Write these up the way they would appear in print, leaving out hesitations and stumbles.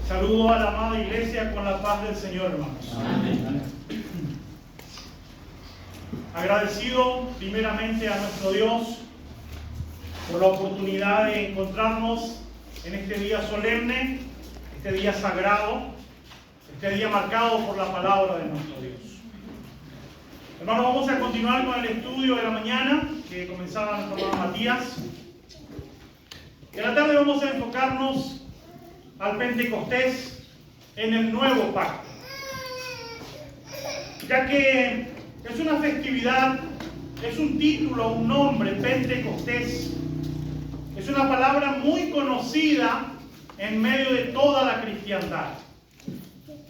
Saludo a la amada iglesia con la paz del Señor, hermanos. Amén. Agradecido primeramente a nuestro Dios por la oportunidad de encontrarnos en este día solemne, este día sagrado, este día marcado por la palabra de nuestro Dios. Hermanos, vamos a continuar con el estudio de la mañana que comenzaba nuestro hermano Matías. En la tarde vamos a enfocarnos al Pentecostés en el nuevo pacto, ya que es una festividad, es un título, un nombre, Pentecostés. Es una palabra muy conocida en medio de toda la cristiandad.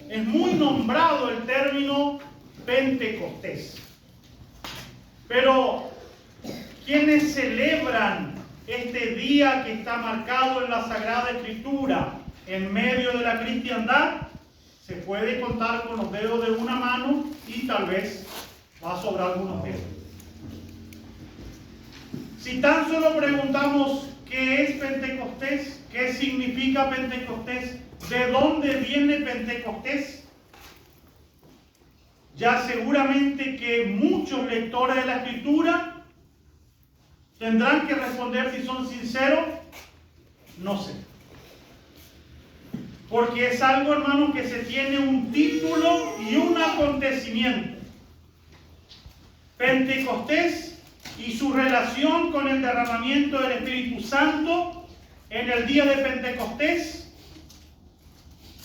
Es muy nombrado el término Pentecostés. Pero quienes celebran este día que está marcado en la Sagrada Escritura en medio de la cristiandad, se puede contar con los dedos de una mano y tal vez va a sobrar algunos dedos. Si tan solo preguntamos qué es Pentecostés, qué significa Pentecostés, de dónde viene Pentecostés, ya seguramente que muchos lectores de la Escritura tendrán que responder, si son sinceros, no sé. Porque es algo, hermanos, que se tiene un título y un acontecimiento. Pentecostés y su relación con el derramamiento del Espíritu Santo en el día de Pentecostés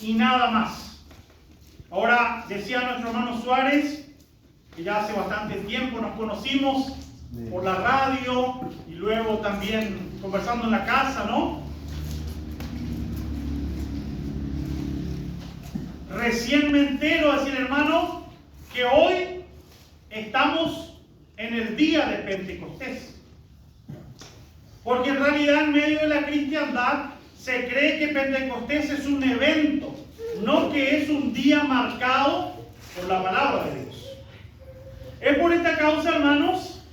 y nada más. Ahora, decía nuestro hermano Suárez, que ya hace bastante tiempo nos conocimos por la radio y luego también conversando en la casa, ¿no? Recién me entero, decir hermano, que hoy estamos en el día de Pentecostés. Porque en realidad en medio de la cristiandad se cree que Pentecostés es un evento, no que es un día marcado por la palabra de Dios. Es por esta causa, hermanos,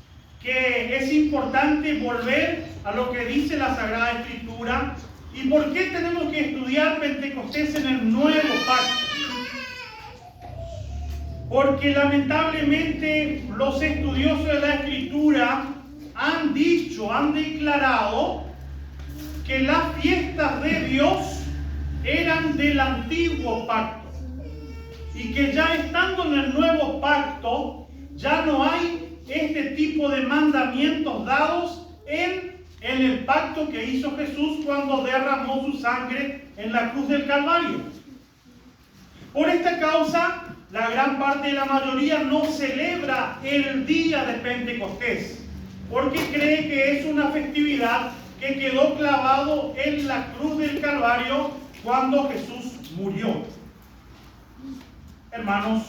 que es importante volver a lo que dice la Sagrada Escritura. ¿Y por qué tenemos que estudiar Pentecostés en el nuevo pacto? Porque lamentablemente los estudiosos de la Escritura han dicho, han declarado que las fiestas de Dios eran del antiguo pacto y que ya estando en el nuevo pacto ya no hay este tipo de mandamientos dados en el pacto que hizo Jesús cuando derramó su sangre en la cruz del Calvario. Por esta causa, la gran parte de la mayoría no celebra el día de Pentecostés, porque cree que es una festividad que quedó clavado en la cruz del Calvario cuando Jesús murió. Hermanos,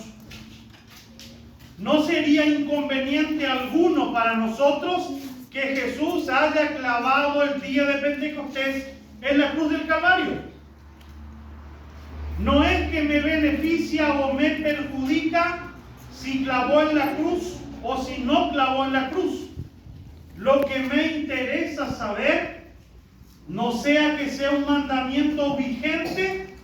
no sería inconveniente alguno para nosotros que Jesús haya clavado el día de Pentecostés en la cruz del Calvario. No es que me beneficia o me perjudica si clavó en la cruz o si no clavó en la cruz. Lo que me interesa saber, no sea que sea un mandamiento vigente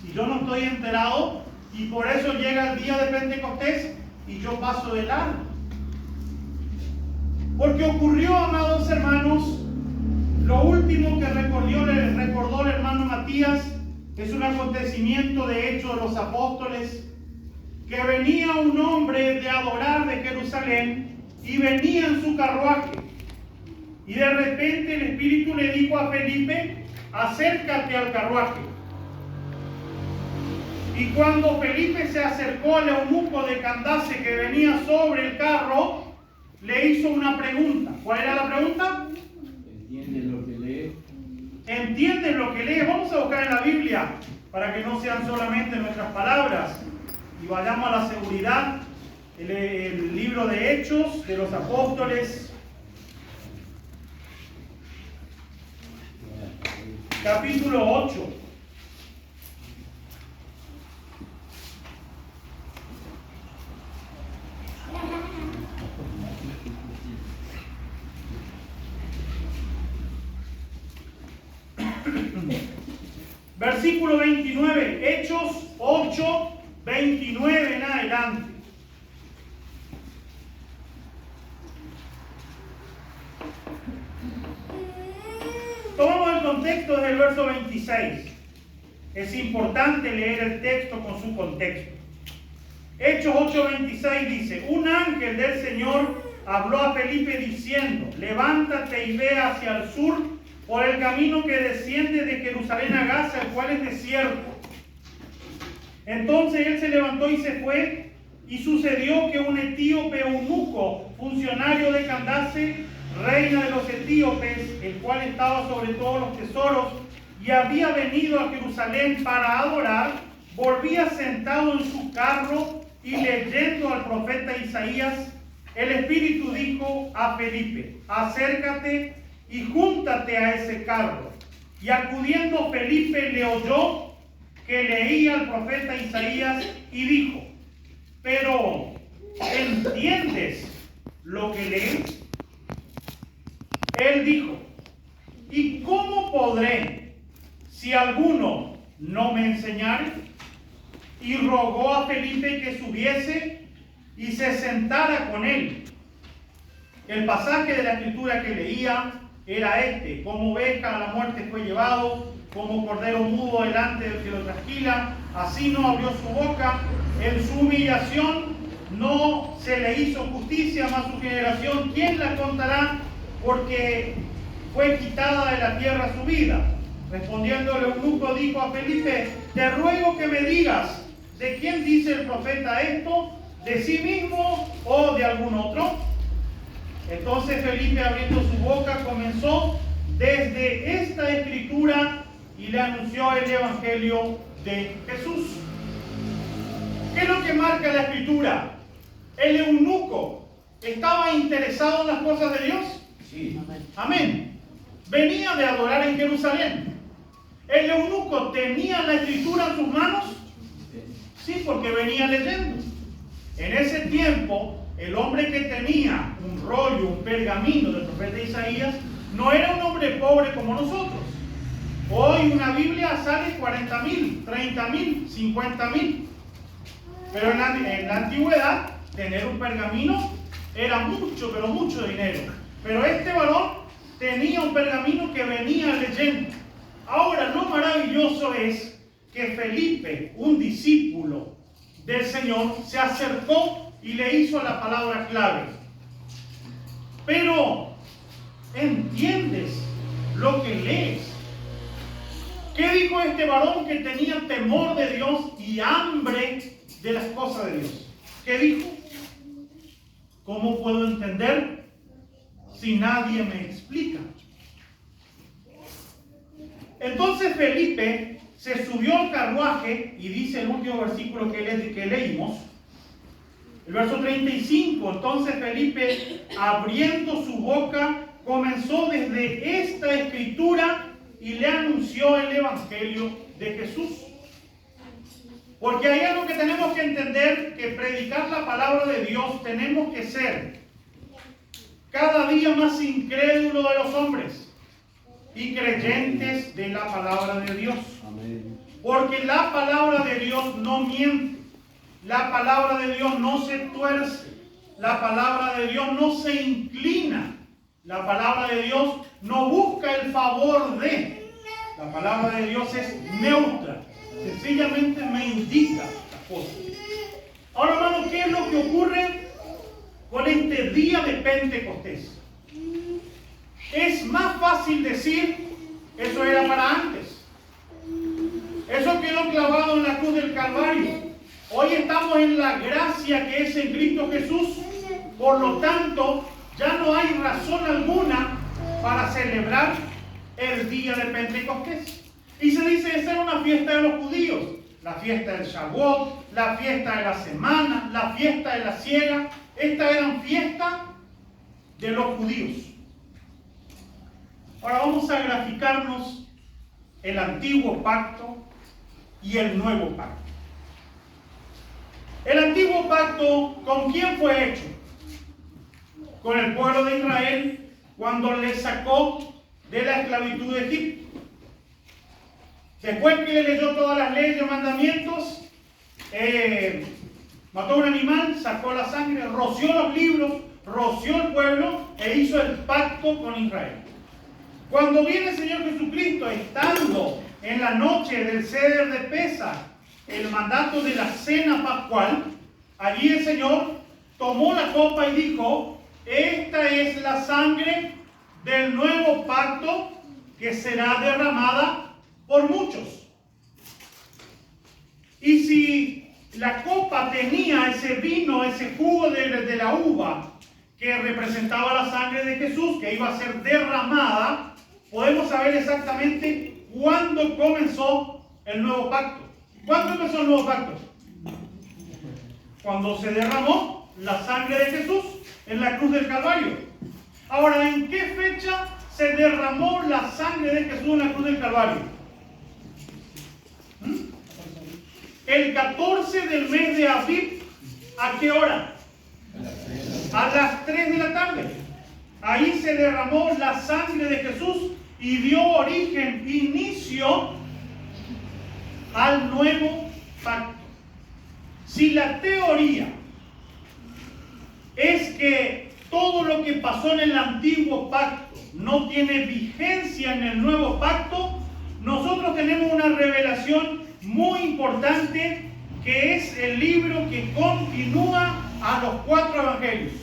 y yo no estoy enterado y por eso llega el día de Pentecostés y yo paso de largo. Porque ocurrió, amados hermanos, lo último que recordó el hermano Matías, es un acontecimiento de Hechos de los Apóstoles, que venía un hombre de adorar de Jerusalén y venía en su carruaje. Y de repente el Espíritu le dijo a Felipe: acércate al carruaje. Y cuando Felipe se acercó al eunuco de Candace que venía sobre el carro, le hizo una pregunta. ¿Cuál era la pregunta? ¿Entiendes lo que lee? ¿Entiendes lo que lee? Vamos a buscar en la Biblia para que no sean solamente nuestras palabras y vayamos a la seguridad. El libro de Hechos de los Apóstoles, capítulo 8. Versículo 29, Hechos 8, 29 en adelante. Tomamos el contexto desde el verso 26. Es importante leer el texto con su contexto. Hechos 8:26 dice: un ángel del Señor habló a Felipe diciendo: levántate y ve hacia el sur por el camino que desciende de Jerusalén a Gaza, el cual es desierto. Entonces él se levantó y se fue, y sucedió que un etíope eunuco, funcionario de Candace, reina de los etíopes, el cual estaba sobre todos los tesoros, y había venido a Jerusalén para adorar, volvía sentado en su carro y leyendo al profeta Isaías. El Espíritu dijo a Felipe: acércate y júntate a ese carro. Y acudiendo Felipe le oyó que leía al profeta Isaías y dijo: pero ¿entiendes lo que lees? Él dijo: ¿y cómo podré si alguno no me enseñare? Y rogó a Felipe que subiese y se sentara con él. El pasaje de la escritura que leía era este: como oveja a la muerte fue llevado, como cordero mudo delante del que lo trasquila, así no abrió su boca. En su humillación no se le hizo justicia, mas su generación, ¿quién la contará? Porque fue quitada de la tierra su vida. Respondiendo el eunuco dijo a Felipe: te ruego que me digas, ¿de quién dice el profeta esto? ¿De sí mismo o de algún otro? Entonces Felipe, abriendo su boca, comenzó desde esta escritura y le anunció el evangelio de Jesús. ¿Qué es lo que marca la escritura? ¿El eunuco estaba interesado en las cosas de Dios? Sí. Amén. Venía de adorar en Jerusalén. ¿El eunuco tenía la escritura en sus manos? Sí, porque venía leyendo. En ese tiempo, el hombre que tenía un rollo, un pergamino del profeta Isaías, no era un hombre pobre como nosotros. Hoy una Biblia sale 40,000, 30,000, 50,000. Pero en la antigüedad, tener un pergamino era mucho, pero mucho dinero. Pero este varón tenía un pergamino que venía leyendo. Ahora, lo maravilloso es que Felipe, un discípulo del Señor, se acercó y le hizo la palabra clave: pero ¿entiendes lo que lees? ¿Qué dijo este varón que tenía temor de Dios y hambre de las cosas de Dios? ¿Qué dijo? ¿Cómo puedo entender si nadie me explica? Entonces Felipe se subió al carruaje, y dice el último versículo que leímos, el verso 35. Entonces Felipe, abriendo su boca, comenzó desde esta escritura y le anunció el evangelio de Jesús. Porque hay algo que tenemos que entender: que predicar la palabra de Dios tenemos que ser cada día más incrédulos de los hombres y creyentes de la palabra de Dios. Amén. Porque la palabra de Dios no miente, la palabra de Dios no se tuerce, la palabra de Dios no se inclina, la palabra de Dios no busca el favor de. La palabra de Dios es neutra, sencillamente me indica las cosas. Ahora, hermano, ¿qué es lo que ocurre con este día de Pentecostés? Es más fácil decir: eso era para antes, eso quedó clavado en la cruz del Calvario. Hoy estamos en la gracia que es en Cristo Jesús. Por lo tanto, ya no hay razón alguna para celebrar el día de Pentecostés. Y se dice: esa era una fiesta de los judíos, la fiesta del Shavuot, la fiesta de la semana, la fiesta de la siega. Estas eran fiestas de los judíos. Ahora vamos a graficarnos el antiguo pacto y el nuevo pacto. El antiguo pacto, ¿con quién fue hecho? Con el pueblo de Israel, cuando le sacó de la esclavitud de Egipto. Después que le leyó todas las leyes y mandamientos, mató un animal, sacó la sangre, roció los libros, roció el pueblo e hizo el pacto con Israel. Cuando viene el Señor Jesucristo, estando en la noche del Seder de Pesaj, el mandato de la cena pascual, allí el Señor tomó la copa y dijo: esta es la sangre del nuevo pacto que será derramada por muchos. Y si la copa tenía ese vino, ese jugo de la uva que representaba la sangre de Jesús, que iba a ser derramada, podemos saber exactamente cuándo comenzó el nuevo pacto. ¿Cuándo empezó el nuevo pacto? Cuando se derramó la sangre de Jesús en la cruz del Calvario. Ahora, ¿en qué fecha se derramó la sangre de Jesús en la cruz del Calvario? El 14 del mes de Aviv. ¿A qué hora? A las 3 de la tarde. Ahí se derramó la sangre de Jesús y dio origen, inicio al nuevo pacto. Si la teoría es que todo lo que pasó en el antiguo pacto no tiene vigencia en el nuevo pacto, nosotros tenemos una revelación muy importante, que es el libro que continúa a los 4 evangelios.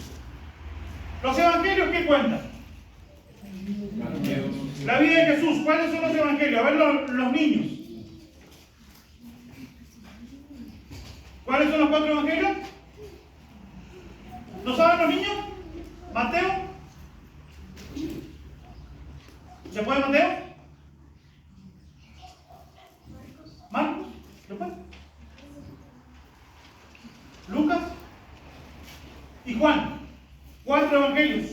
¿Los evangelios qué cuentan? La vida de Jesús. ¿Cuáles son los evangelios? A ver los niños. ¿Cuáles son los 4 evangelios? ¿Lo saben los niños? ¿Mateo? ¿Se puede Mateo? ¿Marcos? ¿Lucas? ¿Lucas? ¿Y Juan? 4 evangelios.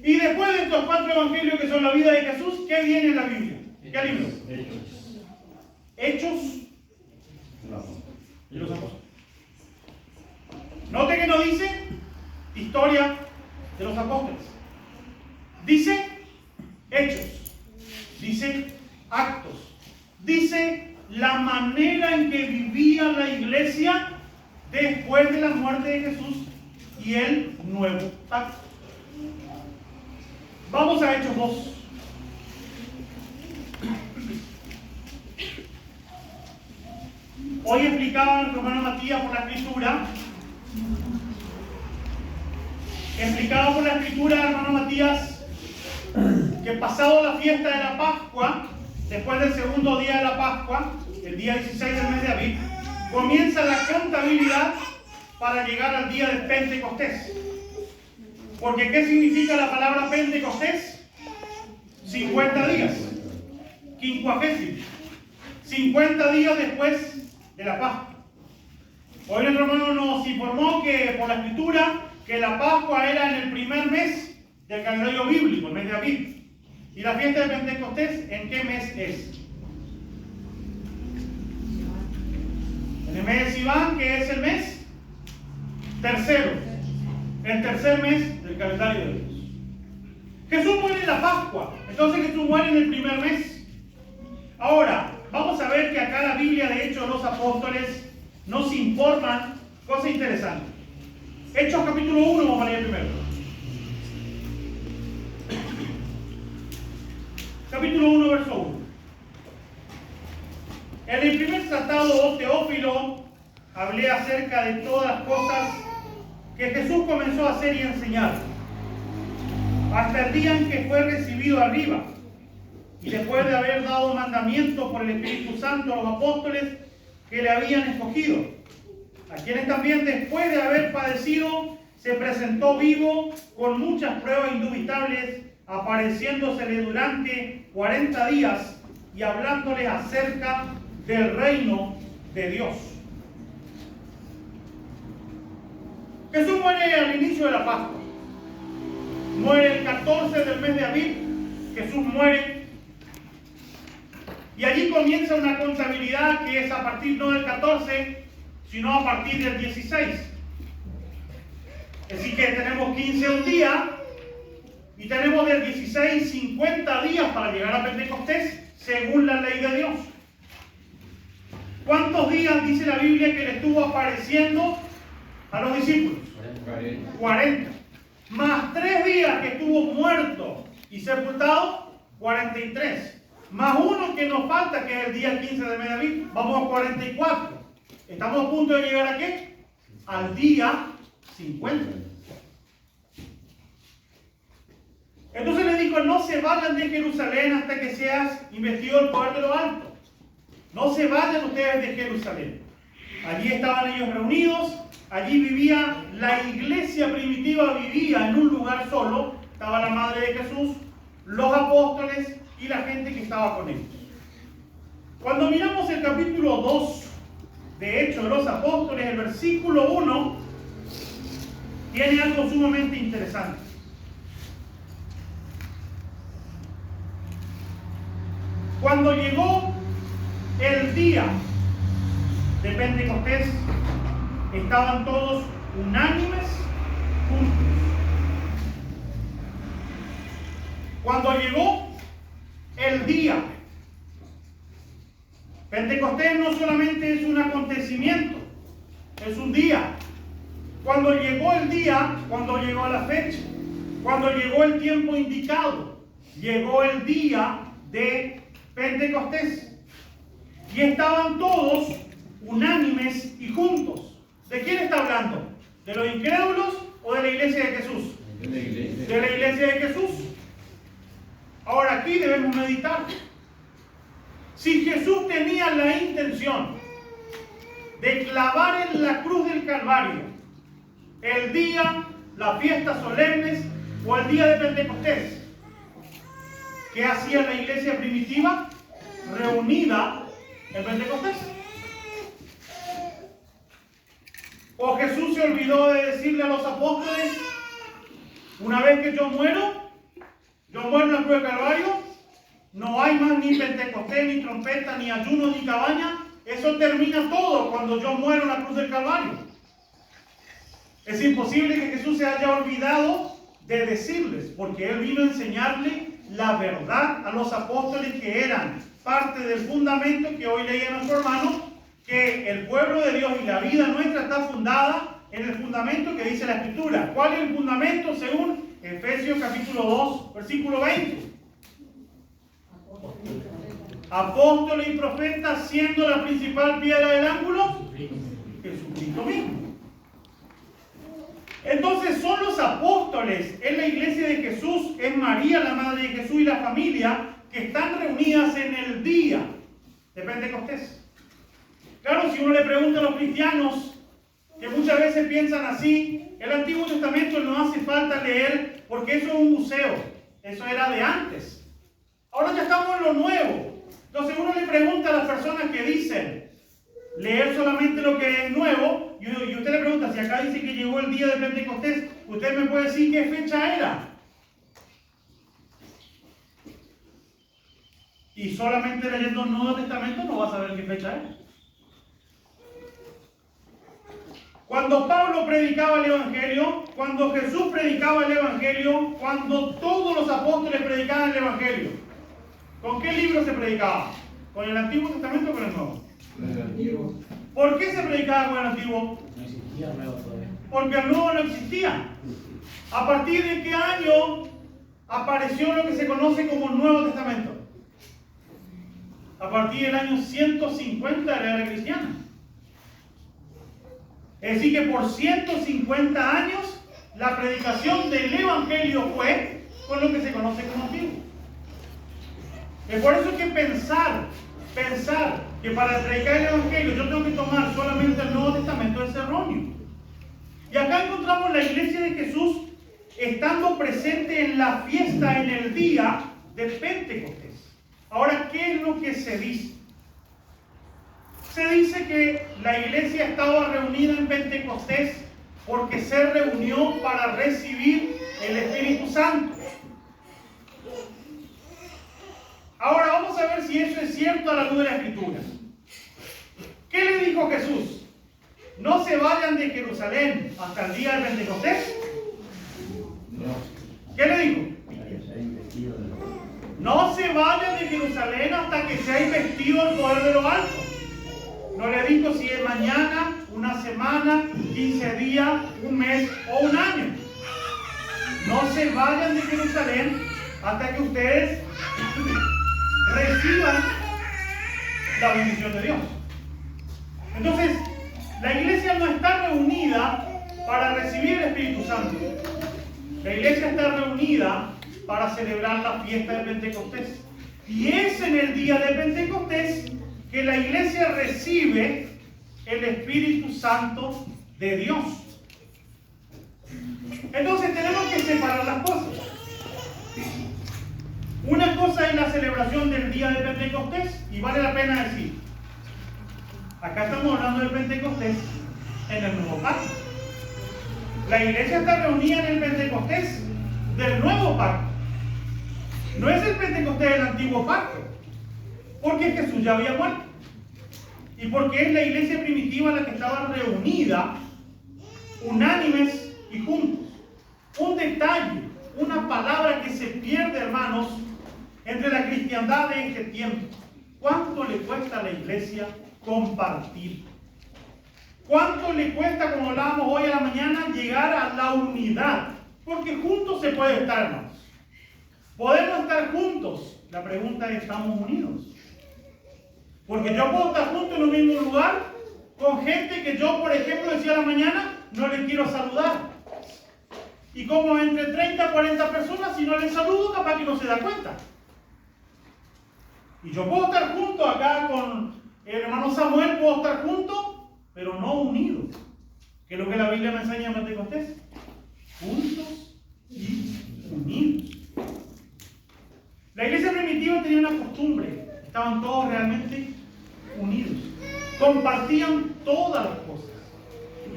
Y después de estos 4 evangelios, que son la vida de Jesús, ¿qué viene en la Biblia? ¿Qué libro? Hechos y los apóstoles. Note que no dice historia de los apóstoles. Dice hechos. Dice actos. Dice la manera en que vivía la iglesia después de la muerte de Jesús y el nuevo pacto. Vamos a Hechos 2. Hoy explicaba nuestro hermano Matías por la escritura. Explicaba por la escritura, hermano Matías, que pasado la fiesta de la Pascua, después del segundo día de la Pascua, el día 16 del mes de Aviv, comienza la contabilidad para llegar al día de Pentecostés. Porque ¿qué significa la palabra Pentecostés? 50 días. Quincuagésimo. 50 días después de la Pascua. Hoy nuestro hermano nos informó que por la escritura que la Pascua era en el primer mes del calendario bíblico, el mes de Aviv. ¿Y la fiesta de Pentecostés en qué mes es? En el mes de Sivan, que es el mes tercero. El tercer mes del calendario de Dios. Jesús muere en la Pascua. Entonces Jesús muere en el primer mes. Ahora, vamos a ver que acá la Biblia, de hecho, los apóstoles nos informan cosas interesantes. Hechos capítulo 1, vamos a leer primero. Capítulo 1, verso 1. En el primer tratado, oh Teófilo, hablé acerca de todas las cosas que Jesús comenzó a hacer y enseñar, hasta el día en que fue recibido arriba, y después de haber dado mandamientos por el Espíritu Santo a los apóstoles que le habían escogido, a quienes también después de haber padecido se presentó vivo con muchas pruebas indubitables, apareciéndosele durante 40 días y hablándoles acerca del reino de Dios. Jesús muere al inicio de la Pascua. Muere el 14 del mes de Aviv. Jesús muere. Y allí comienza una contabilidad que es a partir no del 14, sino a partir del 16. Así que tenemos 15 un día y tenemos del 16 50 días para llegar a Pentecostés, según la ley de Dios. ¿Cuántos días dice la Biblia que le estuvo apareciendo a los discípulos? 40. Más 3 días que estuvo muerto y sepultado, 43. Más uno que nos falta, que es el día 15 de Medaví, vamos a 44. Estamos a punto de llegar ¿a qué? Al día 50. Entonces le dijo, no se vayan de Jerusalén hasta que seas investido el poder de lo alto. No se vayan ustedes de Jerusalén. Allí estaban ellos reunidos, allí vivía la iglesia primitiva, vivía en un lugar solo. Estaba la madre de Jesús, los apóstoles y la gente que estaba con ellos. Cuando miramos el capítulo 2 de Hechos de los Apóstoles, el versículo 1 tiene algo sumamente interesante. Cuando llegó el día de Pentecostés, estaban todos unánimes juntos. Cuando llegó el día, Pentecostés no solamente es un acontecimiento, es un día. Cuando llegó el día, cuando llegó la fecha, cuando llegó el tiempo indicado, llegó el día de Pentecostés. Y estaban todos unánimes y juntos. ¿De quién está hablando? ¿De los incrédulos o de la iglesia de Jesús? De la iglesia de Jesús. Ahora aquí debemos meditar. Si Jesús tenía la intención de clavar en la cruz del Calvario el día, las fiestas solemnes o el día de Pentecostés, ¿qué hacía la iglesia primitiva reunida en Pentecostés? ¿O Jesús se olvidó de decirle a los apóstoles, una vez que yo muero en la cruz del Calvario, no hay más ni Pentecostés, ni trompeta, ni ayuno, ni cabaña? Eso termina todo cuando yo muero en la cruz del Calvario. Es imposible que Jesús se haya olvidado de decirles, porque Él vino a enseñarle la verdad a los apóstoles, que eran parte del fundamento que hoy leía nuestro hermano, que el pueblo de Dios y la vida nuestra está fundada en el fundamento que dice la Escritura. ¿Cuál es el fundamento según Efesios capítulo 2, versículo 20? Apóstoles y profetas, siendo la principal piedra del ángulo Jesucristo mismo. Entonces son los apóstoles, es la iglesia de Jesús, es María la madre de Jesús y la familia, que están reunidas en el día de Pentecostés. Claro, si uno le pregunta a los cristianos, que muchas veces piensan así, el Antiguo Testamento no hace falta leer porque eso es un museo, eso era de antes. Ahora ya estamos en lo nuevo. Entonces uno le pregunta a las personas que dicen leer solamente lo que es nuevo, y usted le pregunta, si acá dice que llegó el día de Pentecostés, ¿usted me puede decir qué fecha era? Y solamente leyendo el Nuevo Testamento no va a saber qué fecha era. Cuando Pablo predicaba el Evangelio, cuando Jesús predicaba el Evangelio, cuando todos los apóstoles predicaban el Evangelio, ¿con qué libro se predicaba? ¿Con el Antiguo Testamento o con el Nuevo? Con el Antiguo. ¿Por qué se predicaba con el Antiguo? No existía el Nuevo todavía. Porque el Nuevo no existía. ¿A partir de qué año apareció lo que se conoce como el Nuevo Testamento? A partir del año 150 de la era cristiana. Es decir, que por 150 años la predicación del Evangelio fue con lo que se conoce como Antiguo. Es por eso que pensar que para predicar el Evangelio yo tengo que tomar solamente el Nuevo Testamento es erróneo. Y acá encontramos la iglesia de Jesús estando presente en la fiesta, en el día de Pentecostés. Ahora, ¿qué es lo que se dice? Se dice que la iglesia estaba reunida en Pentecostés porque se reunió para recibir el Espíritu Santo. Ahora vamos a ver si eso es cierto a la luz de la Escritura. ¿Qué le dijo Jesús? ¿No se vayan de Jerusalén hasta el día de Pentecostés? ¿Qué le dijo? No se vayan de Jerusalén hasta que sea investido el poder de lo alto. No le digo si es mañana, una semana, 15 días, un mes o un año. No se vayan de Jerusalén hasta que ustedes reciban la bendición de Dios. Entonces, la iglesia no está reunida para recibir el Espíritu Santo. La iglesia está reunida para celebrar la fiesta de Pentecostés. Y es en el día de Pentecostés que la iglesia recibe el Espíritu Santo de Dios. Entonces tenemos que separar las cosas. Una cosa es la celebración del día de Pentecostés, y vale la pena decir, acá estamos hablando del Pentecostés en el nuevo pacto. La iglesia está reunida en el Pentecostés del nuevo pacto. No es el Pentecostés del antiguo pacto, porque Jesús ya había muerto. Y porque es la iglesia primitiva la que estaba reunida, unánimes y juntos. Un detalle, una palabra que se pierde, hermanos, entre la cristiandad de este tiempo. ¿Cuánto le cuesta a la iglesia compartir? ¿Cuánto le cuesta, como hablábamos hoy a la mañana, llegar a la unidad? Porque juntos se puede estar, hermanos. Podemos estar juntos. La pregunta es, ¿estamos unidos? Porque yo puedo estar juntos en un mismo lugar con gente que yo, por ejemplo, decía a la mañana, no le quiero saludar. Y como entre 30 y 40 personas, si no les saludo, capaz que no se da cuenta. Y yo puedo estar junto acá con el hermano Samuel, puedo estar junto, pero no unidos. Que es lo que la Biblia me enseña en Pentecostés. Juntos y unidos. La iglesia primitiva tenía una costumbre. Estaban todos realmente unidos. Compartían todas las cosas.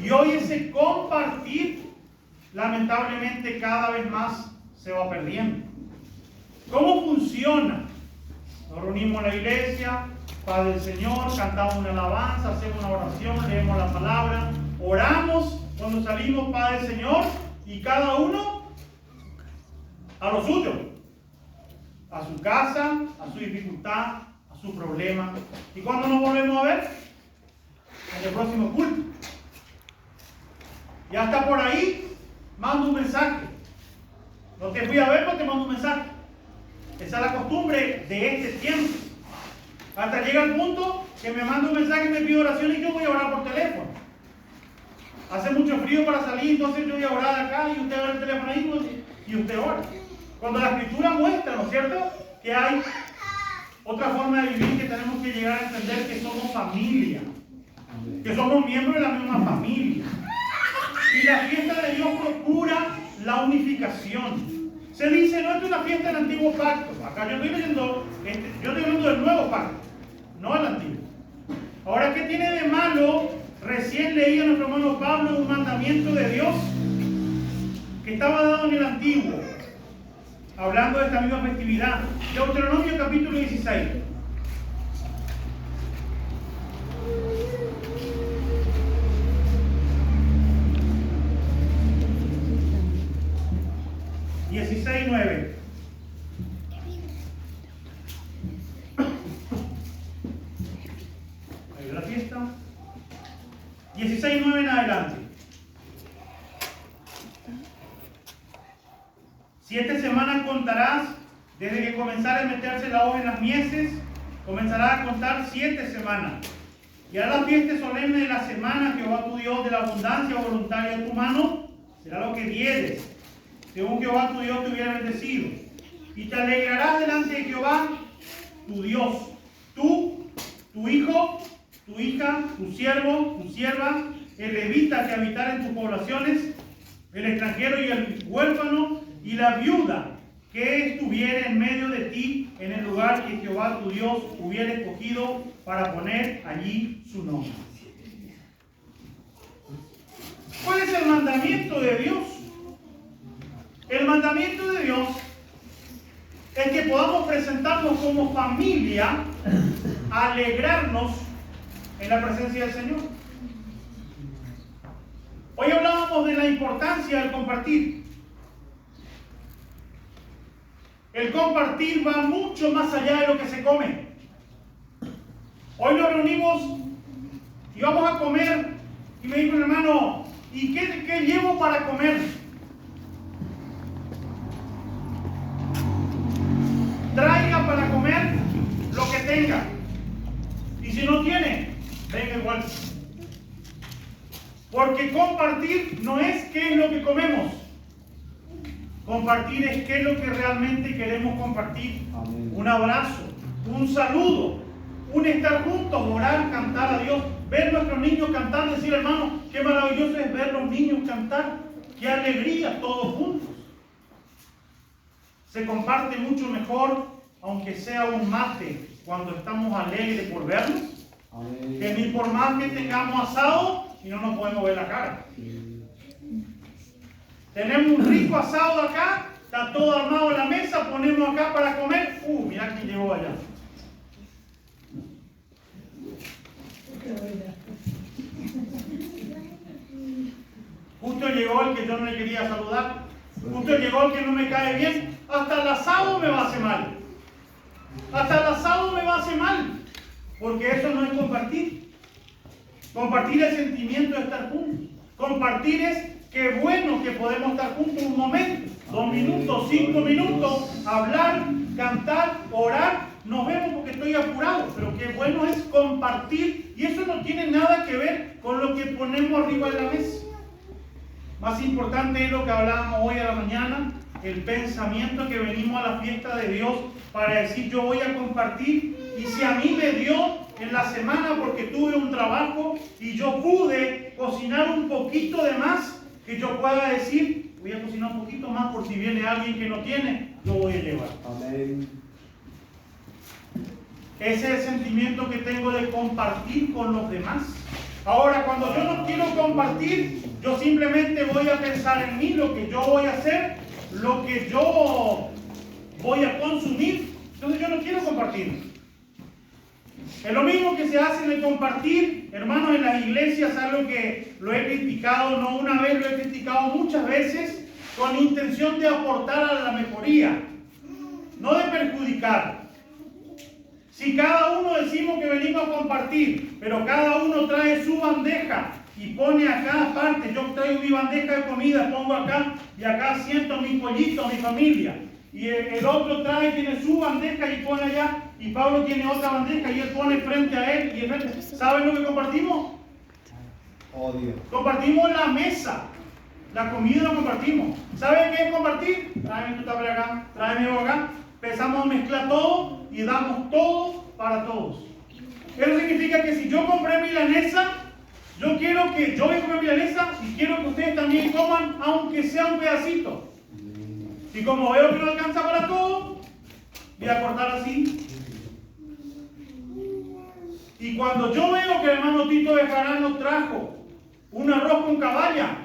Y hoy ese compartir, lamentablemente, cada vez más se va perdiendo. ¿Cómo funciona? Nos reunimos en la iglesia, Padre del Señor, cantamos una alabanza, hacemos una oración, leemos la palabra, oramos cuando salimos, Padre del Señor, y cada uno a lo suyo, a su casa, a su dificultad, a su problema. ¿Y cuándo nos volvemos a ver? En el próximo culto. Y hasta por ahí mando un mensaje. No te fui a ver, pero te mando un mensaje. Esa es la costumbre de este tiempo. Hasta llega el punto que me manda un mensaje y me pide oración y yo voy a orar por teléfono. Hace mucho frío para salir, entonces yo voy a orar acá y usted abre el teléfono ahí y usted ora. Cuando la Escritura muestra, ¿no es cierto?, que hay otra forma de vivir, que tenemos que llegar a entender que somos familia, que somos miembros de la misma familia. Y la fiesta de Dios procura la unificación. Se dice, no, es una fiesta del antiguo pacto. Acá yo estoy leyendo, yo estoy hablando del nuevo pacto, no el antiguo. Ahora, ¿qué tiene de malo? Recién leía nuestro hermano Pablo un mandamiento de Dios que estaba dado en el antiguo, hablando de esta misma festividad. Deuteronomio capítulo 16. (16:9). Ahí la fiesta. 16:9 en adelante. 7 semanas contarás desde que comenzara a meterse la hoja en las mieses, comenzarás a contar 7 semanas. Y harás la fiesta solemne de la semana, Jehová tu Dios, de la abundancia voluntaria de tu mano, será lo que dieres, según Jehová tu Dios te hubiera bendecido. Y te alegrarás delante de Jehová tu Dios, tú, tu hijo, tu hija, tu siervo, tu sierva, el levita que habitara en tus poblaciones, el extranjero y el huérfano, y la viuda que estuviera en medio de ti en el lugar que Jehová tu Dios hubiera escogido para poner allí su nombre. ¿Cuál es el mandamiento de Dios? El mandamiento de Dios es que podamos presentarnos como familia, alegrarnos en la presencia del Señor. Hoy hablábamos de la importancia del compartir. El compartir va mucho más allá de lo que se come. Hoy nos reunimos y vamos a comer. Y me dijo el hermano, ¿y qué llevo para comer? Traiga para comer lo que tenga. Y si no tiene, venga igual. Porque compartir no es qué es lo que comemos. Compartir es qué es lo que realmente queremos compartir. Amén. Un abrazo, un saludo, un estar juntos, orar, cantar a Dios, ver a nuestros niños cantar, decir hermano, qué maravilloso es ver a los niños cantar, qué alegría todos juntos. Se comparte mucho mejor, aunque sea un mate, cuando estamos alegres por vernos, Amén. que ni por más que tengamos asado y no nos podemos ver la cara. Tenemos un rico asado acá, está todo armado en la mesa, ponemos acá para comer. Mira quién llegó allá. Justo llegó el que yo no le quería saludar. Justo llegó el que no me cae bien. Hasta el asado me va a hacer mal. Hasta el asado me va a hacer mal. Porque eso no es compartir. Compartir es sentimiento de estar juntos. Compartir es qué bueno que podemos estar juntos un momento, 2 minutos, 5 minutos, hablar, cantar, orar. Nos vemos porque estoy apurado, pero qué bueno es compartir. Y eso no tiene nada que ver con lo que ponemos arriba de la mesa. Más importante es lo que hablábamos hoy a la mañana, el pensamiento que venimos a la fiesta de Dios para decir yo voy a compartir. Y si a mí me dio en la semana porque tuve un trabajo y yo pude cocinar un poquito de más, que yo pueda decir voy a cocinar un poquito más por si viene alguien que no tiene, lo voy a llevar. Amén. Ese es el sentimiento que tengo de compartir con los demás. Ahora, cuando yo no quiero compartir, yo simplemente voy a pensar en mí, lo que yo voy a hacer, lo que yo voy a consumir. Entonces yo no quiero compartir. Es lo mismo que se hace en el compartir, hermanos, en las iglesias, algo que lo he criticado, no una vez, lo he criticado muchas veces, con intención de aportar a la mejoría, no de perjudicar. Si cada uno decimos que venimos a compartir, pero cada uno trae su bandeja y pone acá aparte, yo traigo mi bandeja de comida, pongo acá y acá siento mi pollito, mi familia. Y el otro tiene su bandeja y pone allá, y Pablo tiene otra bandeja y él pone frente a él y enfrente. ¿Saben lo que compartimos? Odio. Compartimos la mesa, la comida la compartimos. ¿Saben qué es compartir? Tráeme tu tupper acá, tráeme algo acá. Empezamos a mezclar todo y damos todo para todos. Eso significa que si yo compré milanesa, yo quiero que yo voy a comer milanesa y quiero que ustedes también coman, aunque sea un pedacito. Y como veo que no alcanza para todo, voy a cortar así. Y cuando yo veo que el hermano Tito de Jarano trajo un arroz con caballa,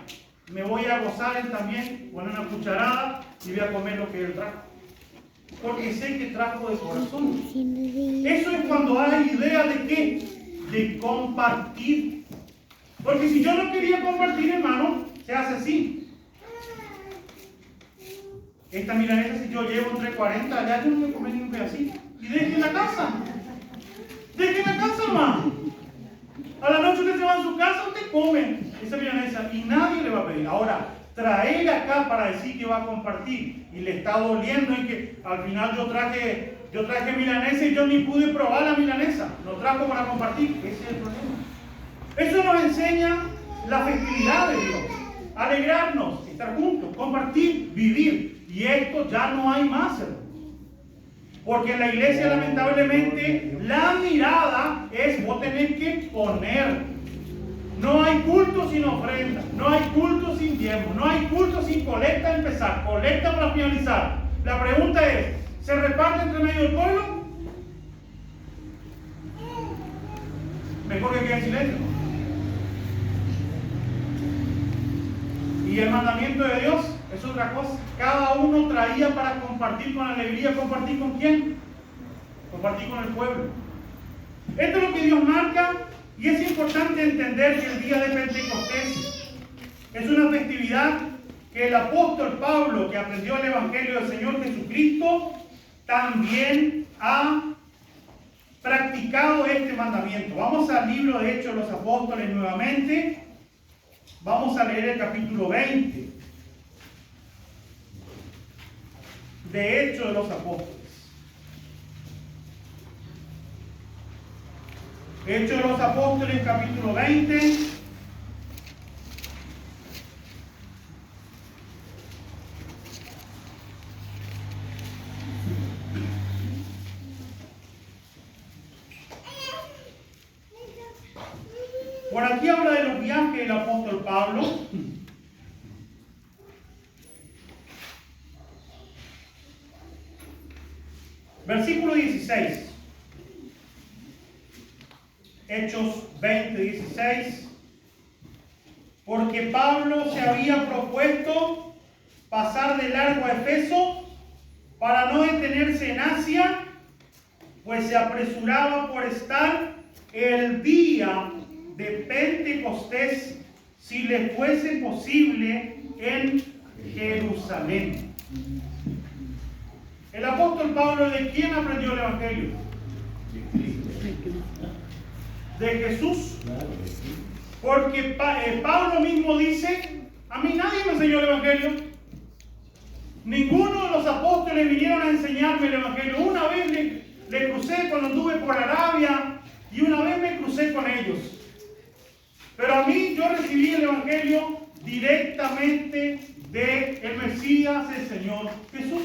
me voy a gozar él también, poner una cucharada y voy a comer lo que él trajo. Porque sé que trajo de corazón. Eso es cuando hay idea de qué, de compartir. Porque si yo no quería compartir, hermano, se hace así. Esta milanesa, si yo llevo entre 40 allá, yo no voy a comer ni un pedacito. Y dejen la casa. Dejen la casa, hermano. A la noche usted se va a su casa, usted come esa milanesa y nadie le va a pedir. Ahora, traer acá para decir que va a compartir y le está doliendo en que al final yo traje milanesa y yo ni pude probar la milanesa. Lo trajo para compartir. Ese es el problema. Eso nos enseña la festividad de Dios. Alegrarnos, estar juntos, compartir, vivir. Y esto ya no hay más, hermano. Porque en la iglesia, lamentablemente, la mirada es vos tenés que poner. No hay culto sin ofrenda, no hay culto sin diezmo, no hay culto sin colecta a empezar, colecta para finalizar. La pregunta es, ¿se reparte entre medio del pueblo? Mejor que quede en silencio. Y el mandamiento de Dios es otra cosa. Cada uno traía para compartir con alegría. ¿Compartir con quién? Compartir con el pueblo. Esto es lo que Dios marca. Y es importante entender que el día de Pentecostés es una festividad que el apóstol Pablo, que aprendió el Evangelio del Señor Jesucristo, también ha practicado este mandamiento. Vamos al libro de Hechos de los Apóstoles nuevamente. Vamos a leer el capítulo 20 de Hechos de los Apóstoles. Hechos de los Apóstoles, capítulo 20. Por aquí habla de los viajes del apóstol Pablo. Versículo 16. Hechos 20, 16. Porque Pablo se había propuesto pasar de largo a Efeso para no detenerse en Asia, pues se apresuraba por estar el día de Pentecostés, si le fuese posible, en Jerusalén. El apóstol Pablo, ¿de quién aprendió el Evangelio? De Jesús. Porque Pablo mismo dice: a mí nadie me enseñó el Evangelio. Ninguno de los apóstoles vinieron a enseñarme el Evangelio. Una vez le crucé cuando anduve por Arabia y una vez me crucé con ellos. Pero a mí, yo recibí el Evangelio directamente del Mesías, el Señor Jesús.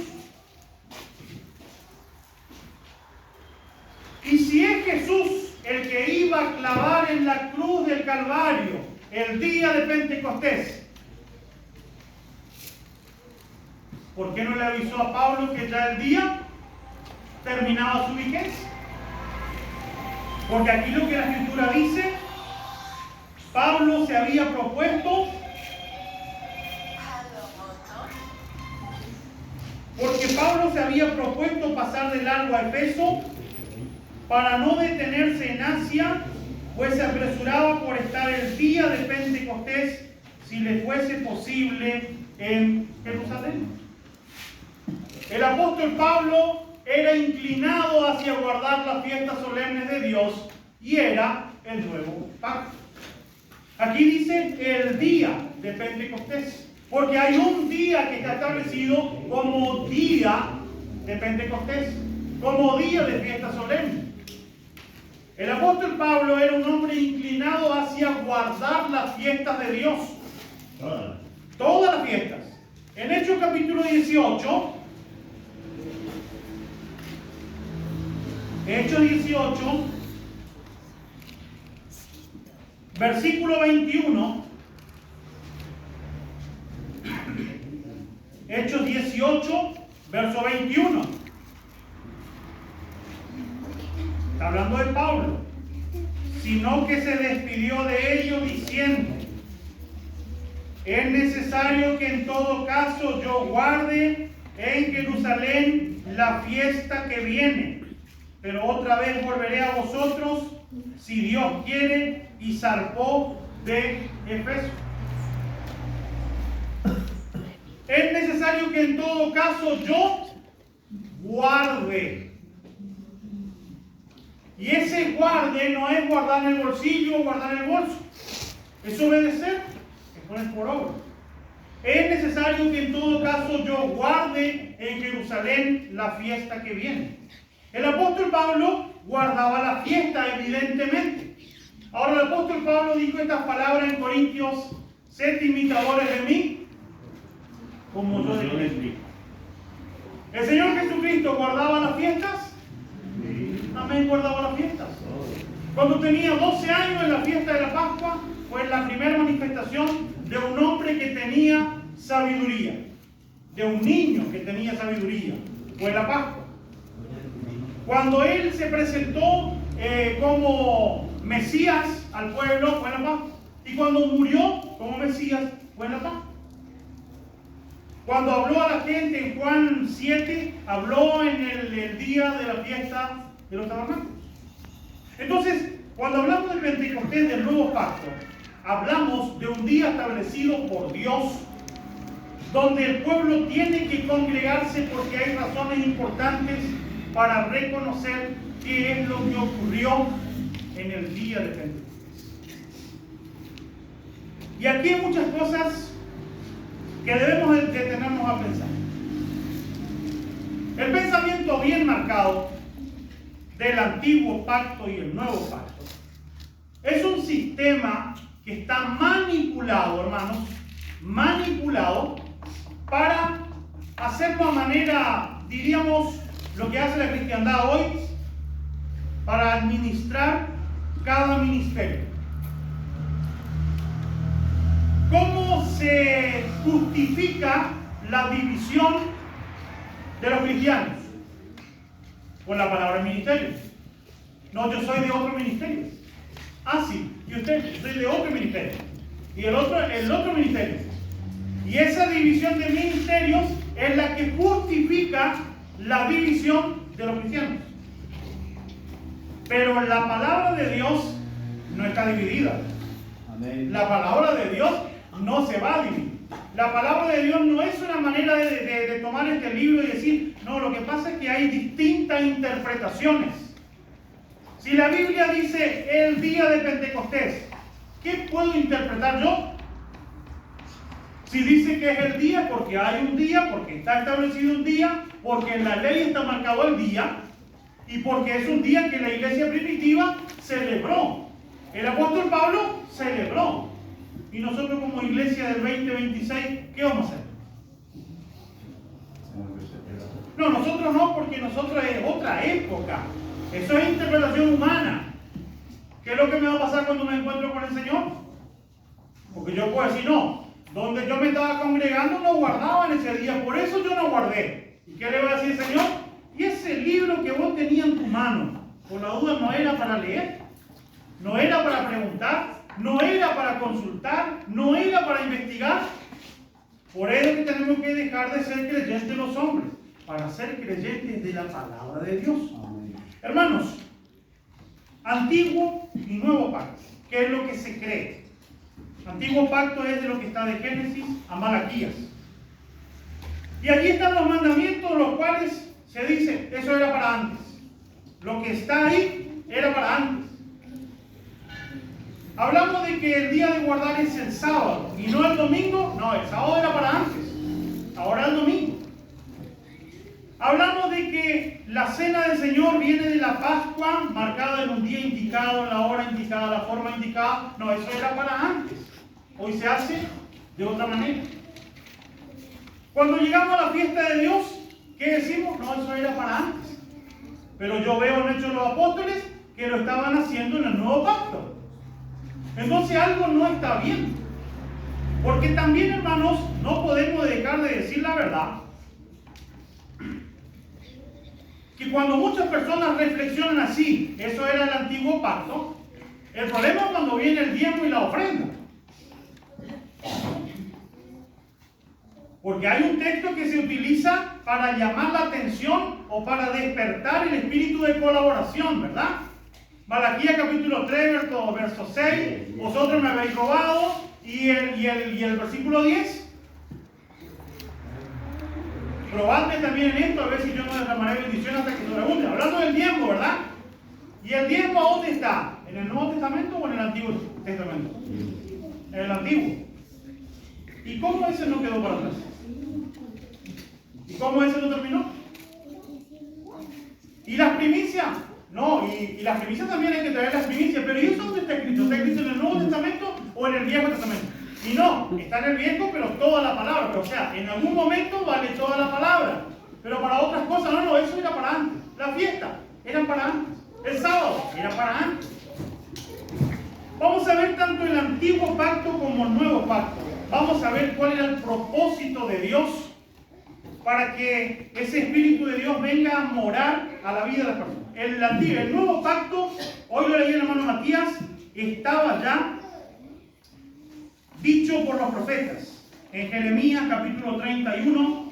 Y si es Jesús el que iba a clavar en la cruz del Calvario el día de Pentecostés, ¿por qué no le avisó a Pablo que ya el día terminaba su vigencia? Porque aquí lo que la Escritura dice, Pablo se había propuesto, porque Pablo se había propuesto pasar de largo a Efeso para no detenerse en Asia, pues se apresuraba por estar el día de Pentecostés, si le fuese posible, en Jerusalén. El apóstol Pablo era inclinado hacia guardar las fiestas solemnes de Dios y era el nuevo pacto. Aquí dice el día de Pentecostés, porque hay un día que está establecido como día de Pentecostés, como día de fiesta solemne. El apóstol Pablo era un hombre inclinado hacia guardar las fiestas de Dios. Todas las fiestas. En Hechos capítulo 18, Hechos 18, versículo 21. Hechos 18, verso 21. Está hablando de Pablo. Sino que se despidió de ellos diciendo: es necesario que en todo caso yo guarde en Jerusalén la fiesta que viene, pero otra vez volveré a vosotros, si Dios quiere, y zarpó de Efeso. Es necesario que en todo caso yo guarde. Y ese guarde no es guardar en el bolsillo o guardar en el bolso. Es obedecer, es poner por obra. Es necesario que en todo caso yo guarde en Jerusalén la fiesta que viene. El apóstol Pablo guardaba la fiesta, evidentemente. Ahora el apóstol Pablo dijo estas palabras en Corintios: sed imitadores de mí, como yo de Cristo. ¿El Señor Jesucristo guardaba las fiestas? Amén, guardaba las fiestas. Cuando tenía 12 años, en la fiesta de la Pascua, fue la primera manifestación de un hombre que tenía sabiduría, de un niño que tenía sabiduría. Fue la Pascua. Cuando él se presentó como Mesías al pueblo, fue la Pascua. Y cuando murió como Mesías, fue la Pascua. Cuando habló a la gente en Juan 7, habló en el día de la fiesta de los tabernáculos. Entonces, cuando hablamos del Pentecostés, del nuevo pacto, hablamos de un día establecido por Dios, donde el pueblo tiene que congregarse porque hay razones importantes para reconocer qué es lo que ocurrió en el día de Pentecostés. Y aquí hay muchas cosas que debemos detenernos a pensar. El pensamiento bien marcado del antiguo pacto y el nuevo pacto es un sistema que está manipulado, hermanos, manipulado para hacerlo a manera, diríamos, lo que hace la cristiandad hoy, para administrar cada ministerio. ¿Cómo se justifica la división de los cristianos? Con la palabra ministerio. No, yo soy de otro ministerio. Ah, sí, y usted, yo soy de otro ministerio. Y el otro ministerio. Y esa división de ministerios es la que justifica la división de los cristianos. Pero la palabra de Dios no está dividida. Amén. La palabra de Dios no se va a dividir. La palabra de Dios no es una manera de tomar este libro y decir, no, lo que pasa es que hay distintas interpretaciones. Si la Biblia dice el día de Pentecostés, ¿qué puedo interpretar yo? Si dice que es el día, porque hay un día, porque está establecido un día, porque en la ley está marcado el día, y porque es un día que la iglesia primitiva celebró. El apóstol Pablo celebró. Y nosotros como iglesia del 2026, ¿qué vamos a hacer? No, nosotros no, porque nosotros es otra época. Eso es interpretación humana. ¿Qué es lo que me va a pasar cuando me encuentro con el Señor? Porque yo puedo decir, no, donde yo me estaba congregando no guardaban ese día, por eso yo no guardé. ¿Y qué le va a decir el Señor? Y ese libro que vos tenías en tu mano, por la duda no era para leer, no era para preguntar, no era para consultar, no era para investigar. Por eso que tenemos que dejar de ser creyentes los hombres, para ser creyentes de la palabra de Dios. Amén. Hermanos, antiguo y nuevo pacto, ¿qué es lo que se cree? Antiguo pacto es de lo que está de Génesis a Malaquías. Y allí están los mandamientos, los cuales se dice, eso era para antes. Lo que está ahí era para antes. Hablamos de que el día de guardar es el sábado y no el domingo. No, el sábado era para antes. Ahora el domingo. Hablamos de que la cena del Señor viene de la Pascua, marcada en un día indicado, en la hora indicada, la forma indicada. No, eso era para antes. Hoy se hace de otra manera. Cuando llegamos a la fiesta de Dios, ¿qué decimos? No, eso era para antes. Pero yo veo en Hechos de los Apóstoles que lo estaban haciendo en el nuevo pacto. Entonces algo no está bien. Porque también, hermanos, no podemos dejar de decir la verdad. Que cuando muchas personas reflexionan así, eso era el antiguo pacto. El problema es cuando viene el diezmo y la ofrenda. Porque hay un texto que se utiliza para llamar la atención o para despertar el espíritu de colaboración, ¿verdad? Malaquías capítulo 3, verso 6, vosotros me habéis robado, y el versículo 10. Probadme también en esto, a ver si yo no derramaré bendición hasta que sobreabunde. Hablando del diezmo, ¿verdad? ¿Y el diezmo a dónde está? ¿En el Nuevo Testamento o en el Antiguo Testamento? En el Antiguo. ¿Y cómo ese no quedó para atrás? ¿Y cómo ese no terminó? ¿Y las primicias? No, y las primicias también hay que traer las primicias, pero ¿y eso dónde está escrito? ¿Está escrito en el Nuevo Testamento o en el Viejo Testamento? Y no, está en el Viejo, pero toda la palabra. Pero, o sea, en algún momento vale toda la palabra, pero para otras cosas, no, eso era para antes. La fiesta era para antes. El sábado era para antes. Vamos a ver tanto el antiguo pacto como el nuevo pacto. Vamos a ver cuál era el propósito de Dios para que ese Espíritu de Dios venga a morar a la vida de las personas. El nuevo pacto, hoy lo leí en el hermano Matías, estaba ya dicho por los profetas. En Jeremías capítulo 31.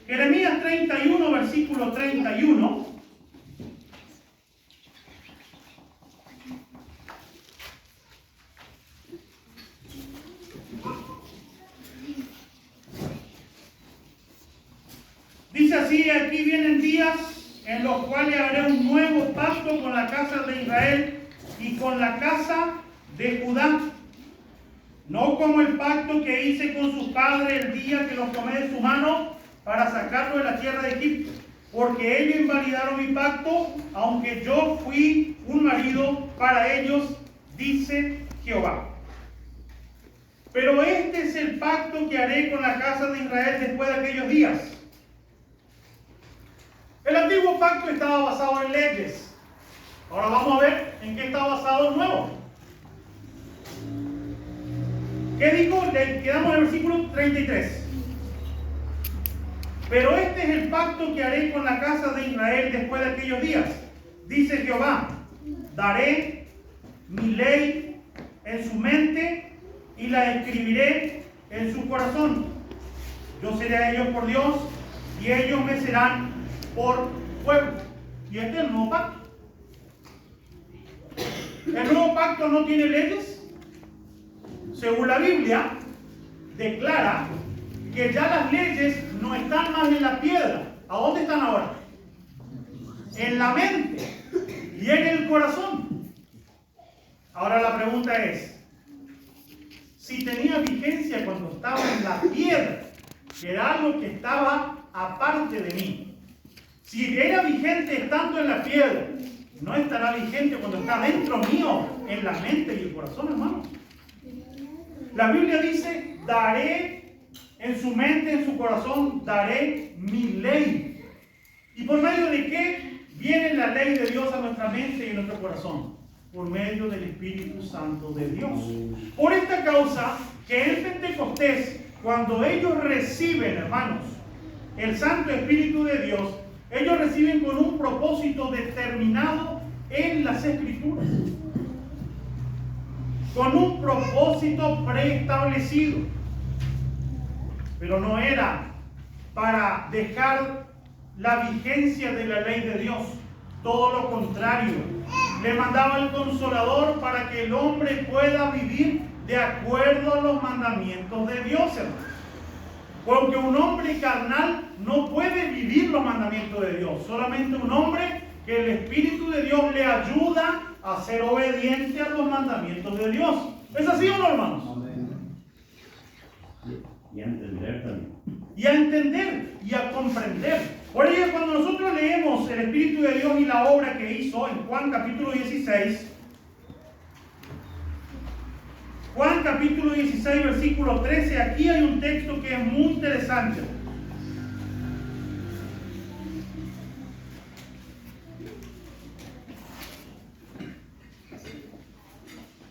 Jeremías 31, versículo 31. así, aquí vienen días en los cuales haré un nuevo pacto con la casa de Israel y con la casa de Judá. No como el pacto que hice con sus padres el día que los tomé de su mano para sacarlos de la tierra de Egipto. Porque ellos invalidaron mi pacto, aunque yo fui un marido para ellos, dice Jehová. Pero este es el pacto que haré con la casa de Israel después de aquellos días. El antiguo pacto estaba basado en leyes. Ahora vamos a ver en qué está basado el nuevo. ¿Qué dijo? Quedamos en el versículo 33. Pero este es el pacto que haré con la casa de Israel después de aquellos días. Dice Jehová, daré mi ley en su mente y la escribiré en su corazón. Yo seré a ellos por Dios y ellos me serán por pueblo. Y este es el nuevo pacto. El nuevo pacto no tiene leyes. Según la Biblia, declara que ya las leyes no están más en la piedra. ¿A dónde están ahora? En la mente y en el corazón. Ahora la pregunta es, si tenía vigencia cuando estaba en la piedra, que era algo que estaba aparte de mí, si era vigente estando en la piedra, ¿no estará vigente cuando está dentro mío, en la mente y el corazón, hermano? La Biblia dice, daré en su mente, en su corazón, daré mi ley. ¿Y por medio de qué viene la ley de Dios a nuestra mente y a nuestro corazón? Por medio del Espíritu Santo de Dios. Por esta causa, que en Pentecostés, cuando ellos reciben, hermanos, el Santo Espíritu de Dios, ellos reciben con un propósito determinado en las Escrituras. Con un propósito preestablecido. Pero no era para dejar la vigencia de la ley de Dios. Todo lo contrario. Le mandaba el Consolador para que el hombre pueda vivir de acuerdo a los mandamientos de Dios, hermano. Porque un hombre carnal no puede vivir los mandamientos de Dios. Solamente un hombre que el Espíritu de Dios le ayuda a ser obediente a los mandamientos de Dios. ¿Es así o no, hermanos? Amén. Y a entender también. Y a entender y a comprender. Por ello, cuando nosotros leemos el Espíritu de Dios y la obra que hizo en Juan capítulo 16, Juan capítulo 16, versículo 13, aquí hay un texto que es muy interesante.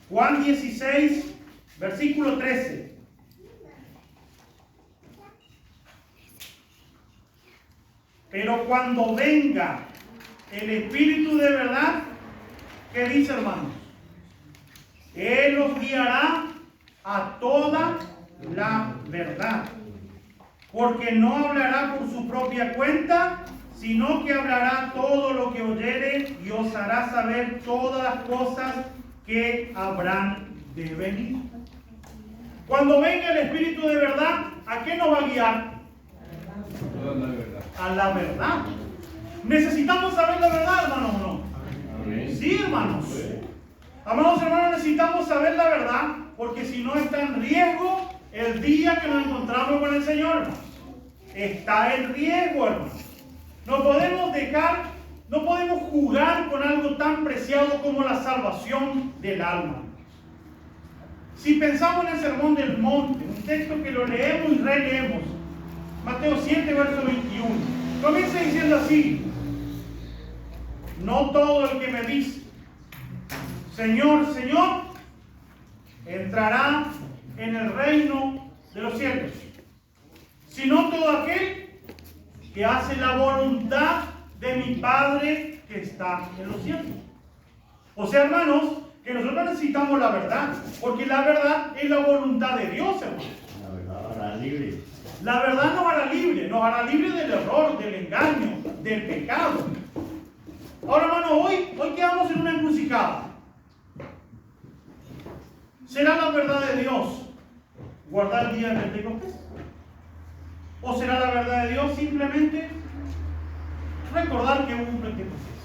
Juan 16, versículo 13. Pero cuando venga el Espíritu de verdad, ¿qué dice, hermanos? Él los guiará a toda la verdad. Porque no hablará por su propia cuenta, sino que hablará todo lo que oyere y os hará saber todas las cosas que habrán de venir. Cuando venga el Espíritu de verdad, ¿a qué nos va a guiar? A la verdad. ¿Necesitamos saber la verdad, hermanos, o no? Amén. Sí, hermanos. Amados hermanos, necesitamos saber la verdad, porque si no está en riesgo el día que nos encontramos con el Señor, hermanos. Está en riesgo, hermanos. No podemos no podemos jugar con algo tan preciado como la salvación del alma. Si pensamos en el Sermón del Monte, un texto que lo leemos y releemos, Mateo 7, verso 21, comienza diciendo así: no todo el que me dice, Señor, Señor, entrará en el reino de los cielos, sino todo aquel que hace la voluntad de mi Padre que está en los cielos. O sea, hermanos, que nosotros necesitamos la verdad, porque la verdad es la voluntad de Dios, hermanos. La verdad hará libre. La verdad nos hará libre del error, del engaño, del pecado. Ahora, hermano, hoy quedamos en una encrucijada. ¿Será la verdad de Dios guardar el día de Pentecostés? ¿O será la verdad de Dios simplemente recordar que hubo un Pentecostés.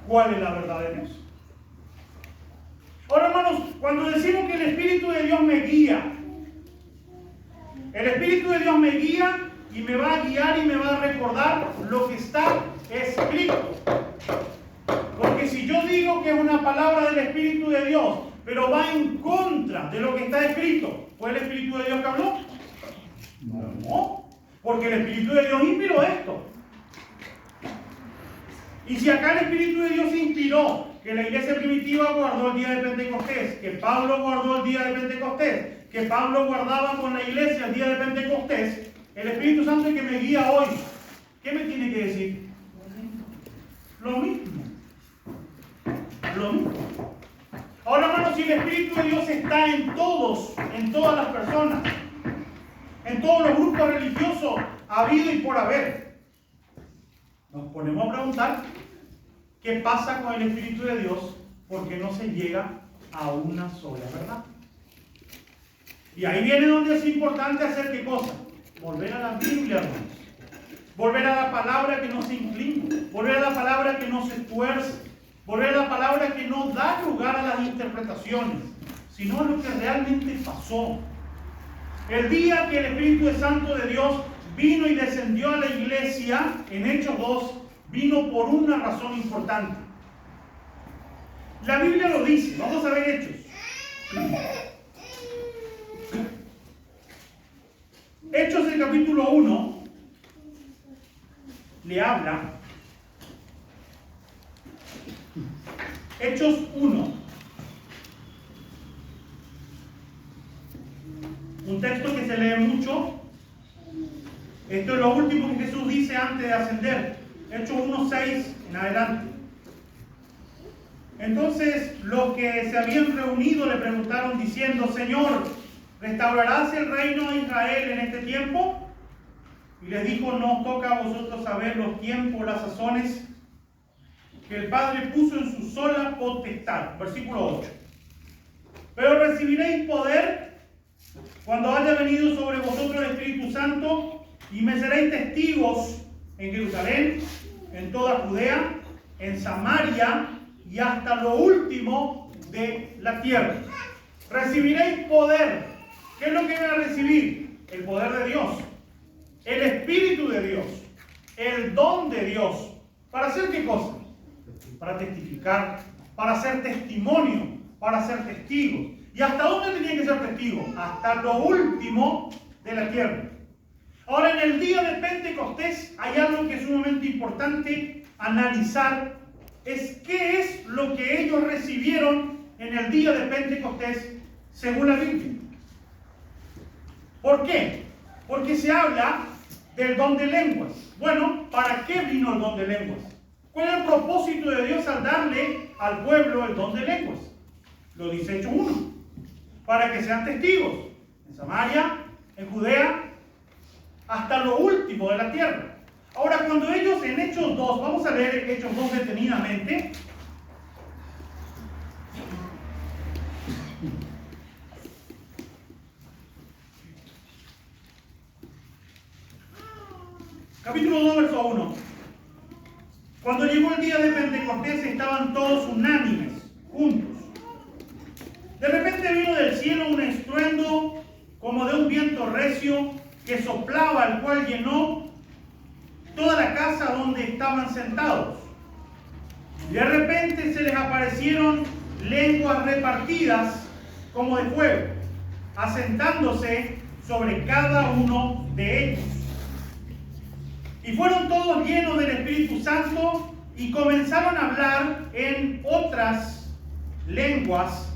¿Cuál es la verdad de Dios? Ahora, hermanos, cuando decimos que el Espíritu de Dios me guía, el Espíritu de Dios me guía y me va a guiar y me va a recordar lo que está escrito. Porque si yo digo que es una palabra del Espíritu de Dios, pero va en contra de lo que está escrito, ¿fue el Espíritu de Dios que habló? No, porque el Espíritu de Dios inspiró esto. Y si acá el Espíritu de Dios inspiró que la iglesia primitiva guardó el día de Pentecostés, que Pablo guardó el día de Pentecostés, que Pablo guardaba con la iglesia el día de Pentecostés, el Espíritu Santo es que me guía hoy. ¿Qué me tiene que decir? Lo mismo. Lo mismo. Ahora, hermanos, si el Espíritu de Dios está en todos, en todas las personas, en todos los grupos religiosos, habido y por haber, nos ponemos a preguntar qué pasa con el Espíritu de Dios, porque no se llega a una sola verdad. Y ahí viene donde es importante hacer qué cosa, volver a la Biblia, hermanos, volver a la palabra que no se inclina, volver a la palabra que no se tuerce, volver a la palabra que no da lugar a las interpretaciones, sino a lo que realmente pasó. El día que el Espíritu Santo de Dios vino y descendió a la iglesia, en Hechos 2, vino por una razón importante. La Biblia lo dice, vamos a ver Hechos. Hechos del capítulo 1 le habla. Hechos 1. Un texto que se lee mucho. Esto es lo último que Jesús dice antes de ascender. Hechos 1:6 en adelante. Entonces los que se habían reunido le preguntaron diciendo: Señor, ¿restaurarás el reino de Israel en este tiempo? Y les dijo: no os toca a vosotros saber los tiempos, las sazones que el Padre puso en su sola potestad. Versículo 8. Pero recibiréis poder cuando haya venido sobre vosotros el Espíritu Santo, y me seréis testigos en Jerusalén, en toda Judea, en Samaria y hasta lo último de la tierra. Recibiréis poder. ¿Qué es lo que van a recibir? El poder de Dios, el Espíritu de Dios, el don de Dios. ¿Para hacer qué cosa? Para testificar, para hacer testimonio, para ser testigos. ¿Y hasta dónde tenían que ser testigos? Hasta lo último de la tierra. Ahora, en el día de Pentecostés hay algo que es sumamente importante analizar. Es qué es lo que ellos recibieron en el día de Pentecostés según la Biblia. ¿Por qué? Porque se habla del don de lenguas. Bueno, ¿para qué vino el don de lenguas? ¿Cuál es el propósito de Dios al darle al pueblo el don de lenguas? Lo dice Hechos 1. Para que sean testigos en Samaria, en Judea, hasta lo último de la tierra. Ahora, cuando ellos en Hechos 2, vamos a leer Hechos 2 detenidamente. Capítulo 2, verso 1. Cuando llegó el día de Pentecostés estaban todos unánimes, juntos. De repente vino del cielo un estruendo como de un viento recio que soplaba, el cual llenó toda la casa donde estaban sentados. De repente se les aparecieron lenguas repartidas como de fuego, asentándose sobre cada uno de ellos. Y fueron todos llenos del Espíritu Santo y comenzaron a hablar en otras lenguas,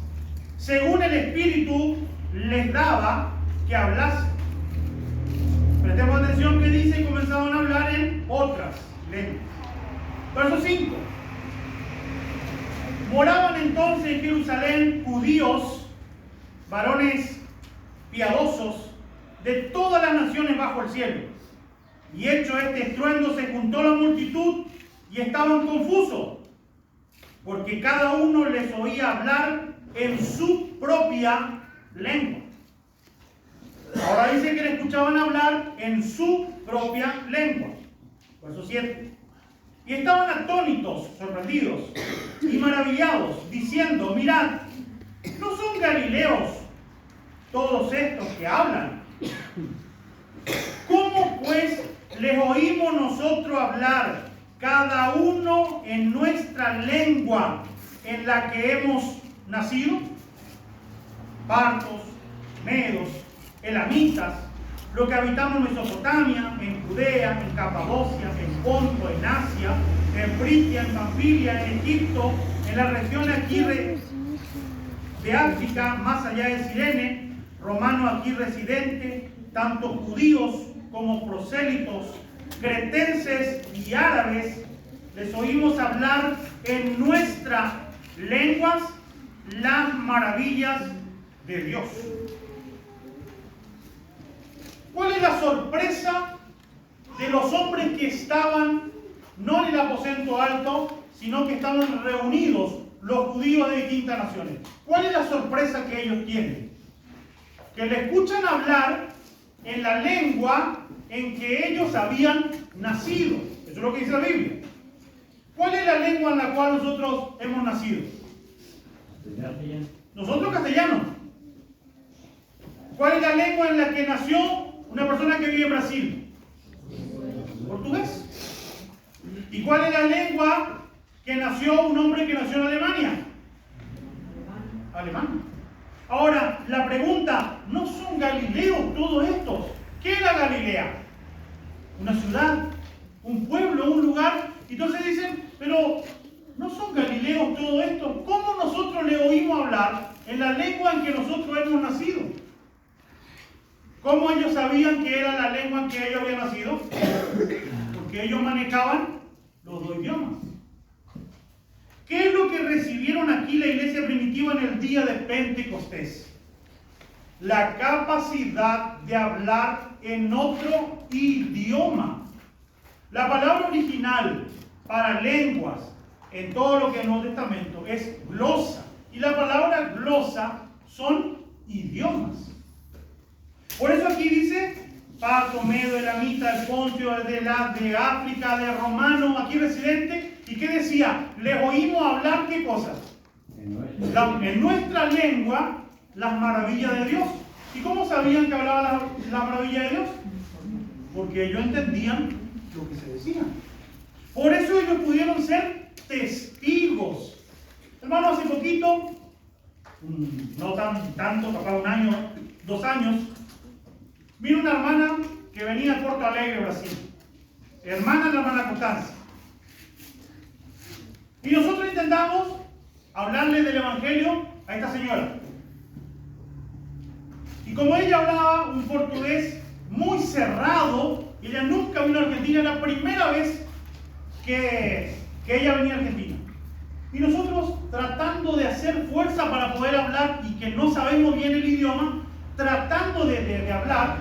según el Espíritu les daba que hablasen. Prestemos atención que dice: y comenzaron a hablar en otras lenguas. Verso 5. Moraban entonces en Jerusalén judíos, varones piadosos, de todas las naciones bajo el cielo. Y hecho este estruendo, se juntó la multitud y estaban confusos, porque cada uno les oía hablar en su propia lengua. Ahora dice que le escuchaban hablar en su propia lengua. Verso 7. Y estaban atónitos, sorprendidos y maravillados, diciendo, mirad, ¿no son galileos todos estos que hablan? ¿Cómo pues les oímos nosotros hablar, cada uno en nuestra lengua en la que hemos nacido? Partos, medos, elamitas, los que habitamos en Mesopotamia, en Judea, en Capadocia, en Ponto, en Asia, en Frigia, en Panfilia, en Egipto, en la región aquí de África, más allá de Cirene, romanos aquí residentes, tanto judíos como prosélitos, cretenses y árabes, les oímos hablar en nuestras lenguas las maravillas de Dios. ¿Cuál es la sorpresa de los hombres que estaban no en el aposento alto, sino que estaban reunidos los judíos de distintas naciones? ¿Cuál es la sorpresa que ellos tienen? Que le escuchan hablar en la lengua en que ellos habían nacido. Eso es lo que dice la Biblia. ¿Cuál es la lengua en la cual nosotros hemos nacido? Nosotros castellano. ¿Cuál es la lengua en la que nació una persona que vive en Brasil? Portugués. ¿Y cuál es la lengua que nació un hombre que nació en Alemania? Alemán. Ahora, la pregunta, ¿no son galileos todos estos? ¿Qué era Galilea? Una ciudad, un pueblo, un lugar. Entonces dicen, pero ¿no son galileos todos estos? ¿Cómo nosotros le oímos hablar en la lengua en que nosotros hemos nacido? ¿Cómo ellos sabían que era la lengua en que ellos habían nacido? Porque ellos manejaban los dos idiomas. ¿Qué es lo que recibieron aquí la iglesia primitiva en el día de Pentecostés? La capacidad de hablar en otro idioma. La palabra original para lenguas en todo lo que es el Nuevo Testamento es glosa. Y la palabra glosa son idiomas. Por eso aquí dice Parto, Medo, Elamita, el Pontio, de África, de Romano, aquí residente. ¿Y qué decía? Les oímos hablar, ¿qué cosas? En nuestra lengua, las maravillas de Dios. ¿Y cómo sabían que hablaba la maravilla de Dios? Porque ellos entendían lo que se decía. Por eso ellos pudieron ser testigos. Hermano, hace poquito, no tanto, capaz un año, 2 años, vino una hermana que venía de Porto Alegre, Brasil. Hermana de la hermana Constanza. Y nosotros intentamos hablarle del Evangelio a esta señora. Y como ella hablaba un portugués muy cerrado, ella nunca vino a Argentina, era la primera vez que ella venía a Argentina. Y nosotros tratando de hacer fuerza para poder hablar y que no sabemos bien el idioma, tratando de hablar,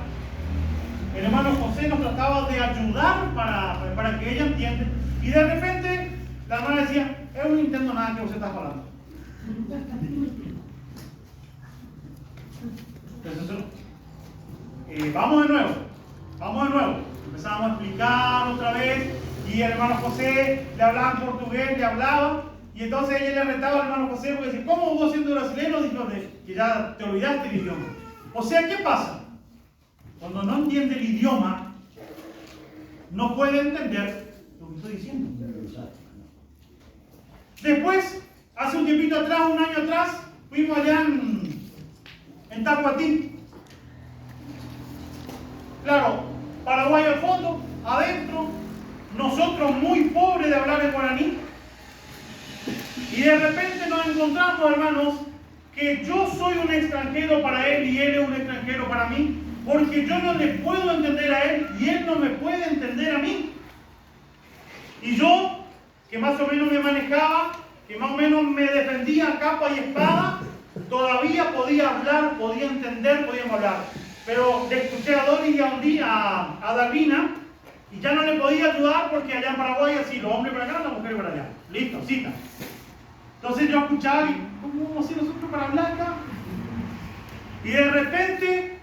el hermano José nos trataba de ayudar para que ella entienda. Y de repente la hermana decía, yo no entiendo nada que usted está hablando. Entonces, vamos de nuevo. Empezamos a explicar otra vez y el hermano José le hablaba en portugués, le hablaba y entonces ella le retaba al hermano José porque decía, ¿cómo vos siendo brasileño? Dijo que ya te olvidaste el idioma. O sea, ¿qué pasa? Cuando no entiende el idioma, no puede entender lo que estoy diciendo. Después, hace un tiempito atrás, un año atrás, fuimos allá en Tacuatí. Claro, Paraguay al fondo, adentro, nosotros muy pobres de hablar en guaraní. Y de repente nos encontramos, hermanos, que yo soy un extranjero para él y él es un extranjero para mí, porque yo no le puedo entender a él y él no me puede entender a mí. Y yo, que más o menos me manejaba, que más o menos me defendía a capa y espada, todavía podía hablar, podía entender, podíamos hablar. Pero le escuché a Doris y a Dalvina y ya no le podía ayudar porque allá en Paraguay así, los hombres para acá, las mujeres para allá. Listo, cita. Entonces yo escuchaba y, ¿cómo vamos a hacer nosotros para hablar acá? Y de repente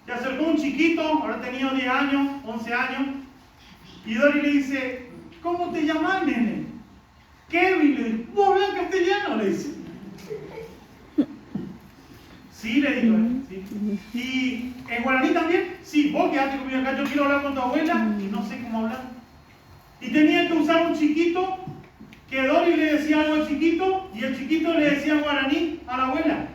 se acercó un chiquito, ahora tenía 10 años, 11 años, Y Dori le dice, ¿cómo te llamas, nene? Kevin, le dice, ¿vos hablas castellano? Le dice. Sí, le digo, sí. ¿Y en guaraní también? Sí, vos quedate conmigo acá, yo quiero hablar con tu abuela y no sé cómo hablar. Y tenía que usar un chiquito, que Dori le decía algo al chiquito y el chiquito le decía en guaraní a la abuela.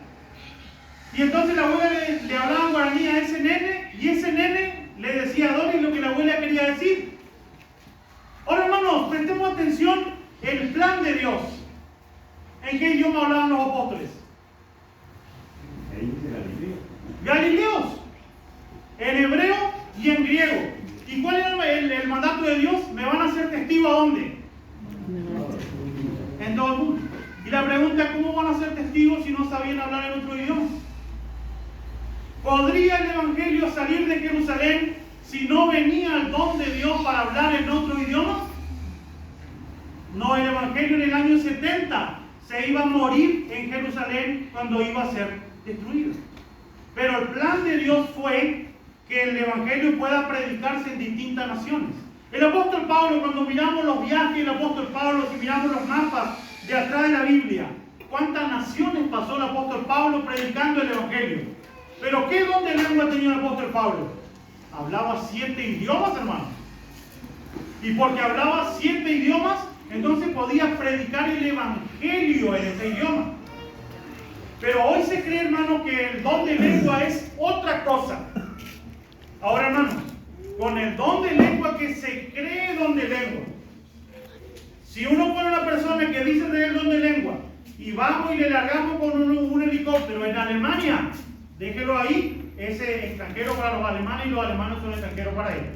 Y entonces la abuela le hablaba en guaraní a ese nene y ese nene le decía a Dori lo que la abuela quería decir. Ahora, hermanos, prestemos atención el plan de Dios. ¿En qué idioma hablaban los apóstoles? Ahí dice Galileos, en hebreo y en griego. ¿Y cuál era el mandato de Dios? Me van a hacer testigo ¿a dónde? En todo el mundo. Y la pregunta es, ¿cómo van a ser testigos si no sabían hablar en otro idioma? ¿Podría el Evangelio salir de Jerusalén si no venía el don de Dios para hablar en otro idioma? No, el Evangelio en el año 70 se iba a morir en Jerusalén cuando iba a ser destruido. Pero el plan de Dios fue que el Evangelio pueda predicarse en distintas naciones. El apóstol Pablo, cuando miramos los viajes del apóstol Pablo, si miramos los mapas de atrás de la Biblia, ¿cuántas naciones pasó el apóstol Pablo predicando el Evangelio? ¿Pero qué don de lengua tenía el apóstol Pablo? Hablaba 7 idiomas, hermano. Y porque hablaba 7 idiomas, entonces podía predicar el Evangelio en ese idioma. Pero hoy se cree, hermano, que el don de lengua es otra cosa. Ahora, hermano, con el don de lengua que se cree don de lengua, si uno pone a una persona que dice tener el don de lengua y vamos y le largamos con un helicóptero en Alemania, déjelo ahí, ese extranjero para los alemanes y los alemanes son extranjeros para ellos.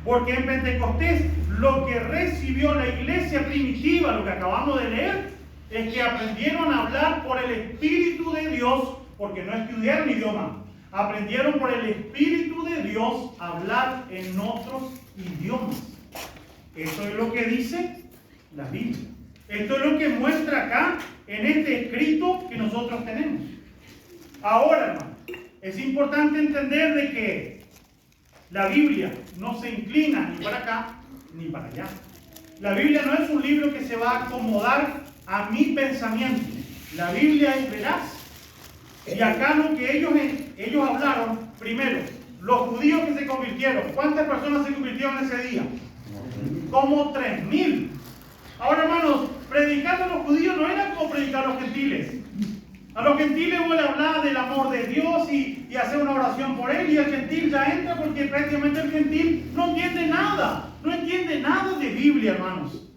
Porque en Pentecostés lo que recibió la iglesia primitiva, lo que acabamos de leer, es que aprendieron a hablar por el Espíritu de Dios, porque no estudiaron idioma, aprendieron por el Espíritu de Dios a hablar en otros idiomas. Eso es lo que dice la Biblia. Esto es lo que muestra acá en este escrito que nosotros tenemos. Ahora, hermano, es importante entender de que la Biblia no se inclina ni para acá ni para allá. La Biblia no es un libro que se va a acomodar a mi pensamiento. La Biblia es veraz. Y acá lo que ellos hablaron, primero, los judíos que se convirtieron. ¿Cuántas personas se convirtieron ese día? Como 3.000. Ahora, hermanos, predicar a los judíos no era como predicar a los gentiles. A los gentiles uno le hablaba del amor de Dios y hacer una oración por él, y el gentil ya entra porque prácticamente el gentil no entiende nada. No entiende nada de Biblia, hermanos.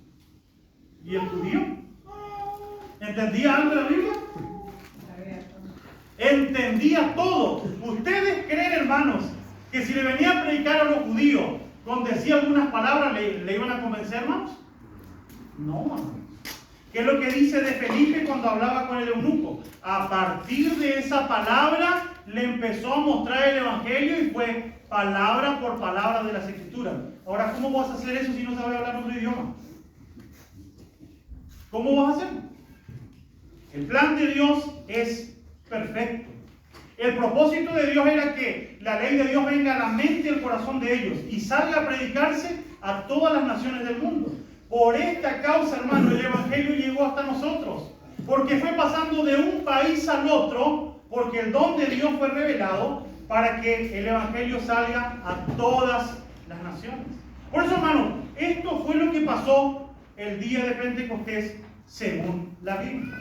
¿Y el judío? ¿Entendía algo de la Biblia? Entendía todo. ¿Ustedes creen, hermanos, que si le venía a predicar a los judíos con decir algunas palabras le iban a convencer, hermanos? No, hermanos. ¿Qué es lo que dice de Felipe cuando hablaba con el eunuco? A partir de esa palabra le empezó a mostrar el Evangelio y fue palabra por palabra de las Escrituras. Ahora, ¿cómo vas a hacer eso si no sabes hablar otro idioma? ¿Cómo vas a hacerlo? El plan de Dios es perfecto. El propósito de Dios era que la ley de Dios venga a la mente y al corazón de ellos y salga a predicarse a todas las naciones del mundo. Por esta causa, hermano, el Evangelio llegó hasta nosotros, porque fue pasando de un país al otro, porque el don de Dios fue revelado para que el Evangelio salga a todas las naciones. Por eso, hermano, esto fue lo que pasó el día de Pentecostés según la Biblia.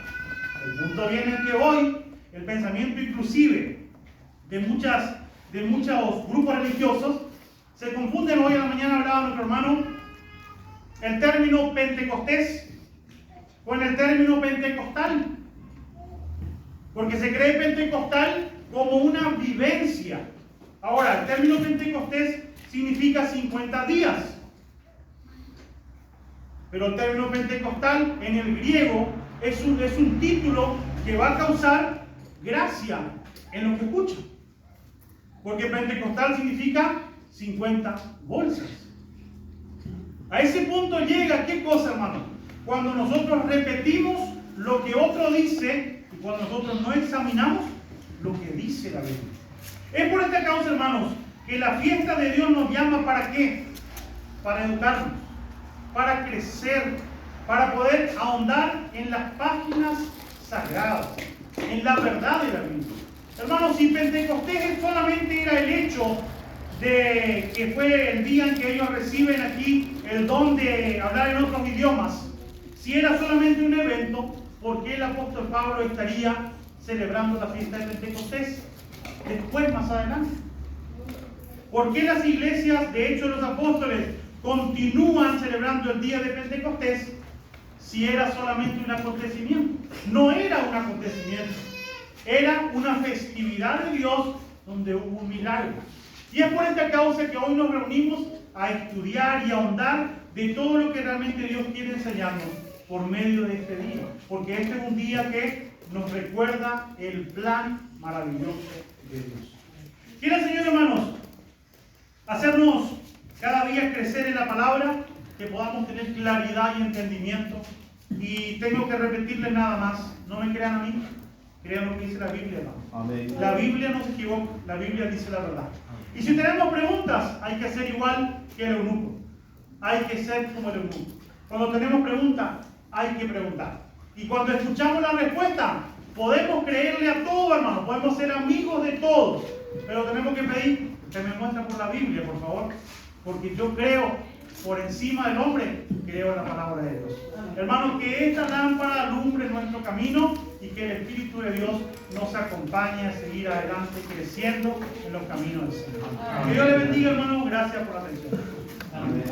El punto viene en que hoy el pensamiento inclusive de muchos grupos religiosos se confunden. Hoy a la mañana hablaba nuestro hermano el término Pentecostés con el término pentecostal, porque se cree pentecostal como una vivencia. Ahora, el término Pentecostés significa 50 días, pero el término pentecostal en el griego es un título que va a causar gracia en lo que escuchan, porque pentecostal significa 50 bolsas. A ese punto llega, ¿qué cosa, hermano? Cuando nosotros repetimos lo que otro dice y cuando nosotros no examinamos lo que dice la Biblia. Es por esta causa, hermanos, que la fiesta de Dios nos llama ¿para qué? para educarnos, para crecer, para poder ahondar en las páginas sagradas, en la verdad de la Biblia. Hermanos, si Pentecostés solamente era el hecho de que fue el día en que ellos reciben aquí el don de hablar en otros idiomas, si era solamente un evento, ¿por qué el apóstol Pablo estaría celebrando la fiesta de Pentecostés después, más adelante? ¿Por qué las iglesias, de hecho los apóstoles, continúan celebrando el día de Pentecostés si era solamente un acontecimiento? No era un acontecimiento, era una festividad de Dios donde hubo un milagro. Y es por esta causa que hoy nos reunimos a estudiar y a ahondar de todo lo que realmente Dios quiere enseñarnos por medio de este día. Porque este es un día que nos recuerda el plan maravilloso de Dios. Quiere el Señor, hermanos, hacernos cada día crecer en la palabra, que podamos tener claridad y entendimiento. Y tengo que repetirles nada más, no me crean a mí, crean lo que dice la Biblia, hermano. Amén. La Biblia no se equivoca, la Biblia dice la verdad. Y si tenemos preguntas, hay que ser igual que el eunuco. Hay que ser como el eunuco. Cuando tenemos preguntas, hay que preguntar. Y cuando escuchamos la respuesta, podemos creerle a todo, hermano. Podemos ser amigos de todos. Pero tenemos que pedir que me muestre por la Biblia, por favor. Porque yo creo, por encima del hombre, creo en la palabra de Dios. Hermanos, que esta lámpara alumbre nuestro camino y que el Espíritu de Dios nos acompañe a seguir adelante, creciendo en los caminos del Señor. Que Dios le bendiga, hermanos. Gracias por la atención. Amén.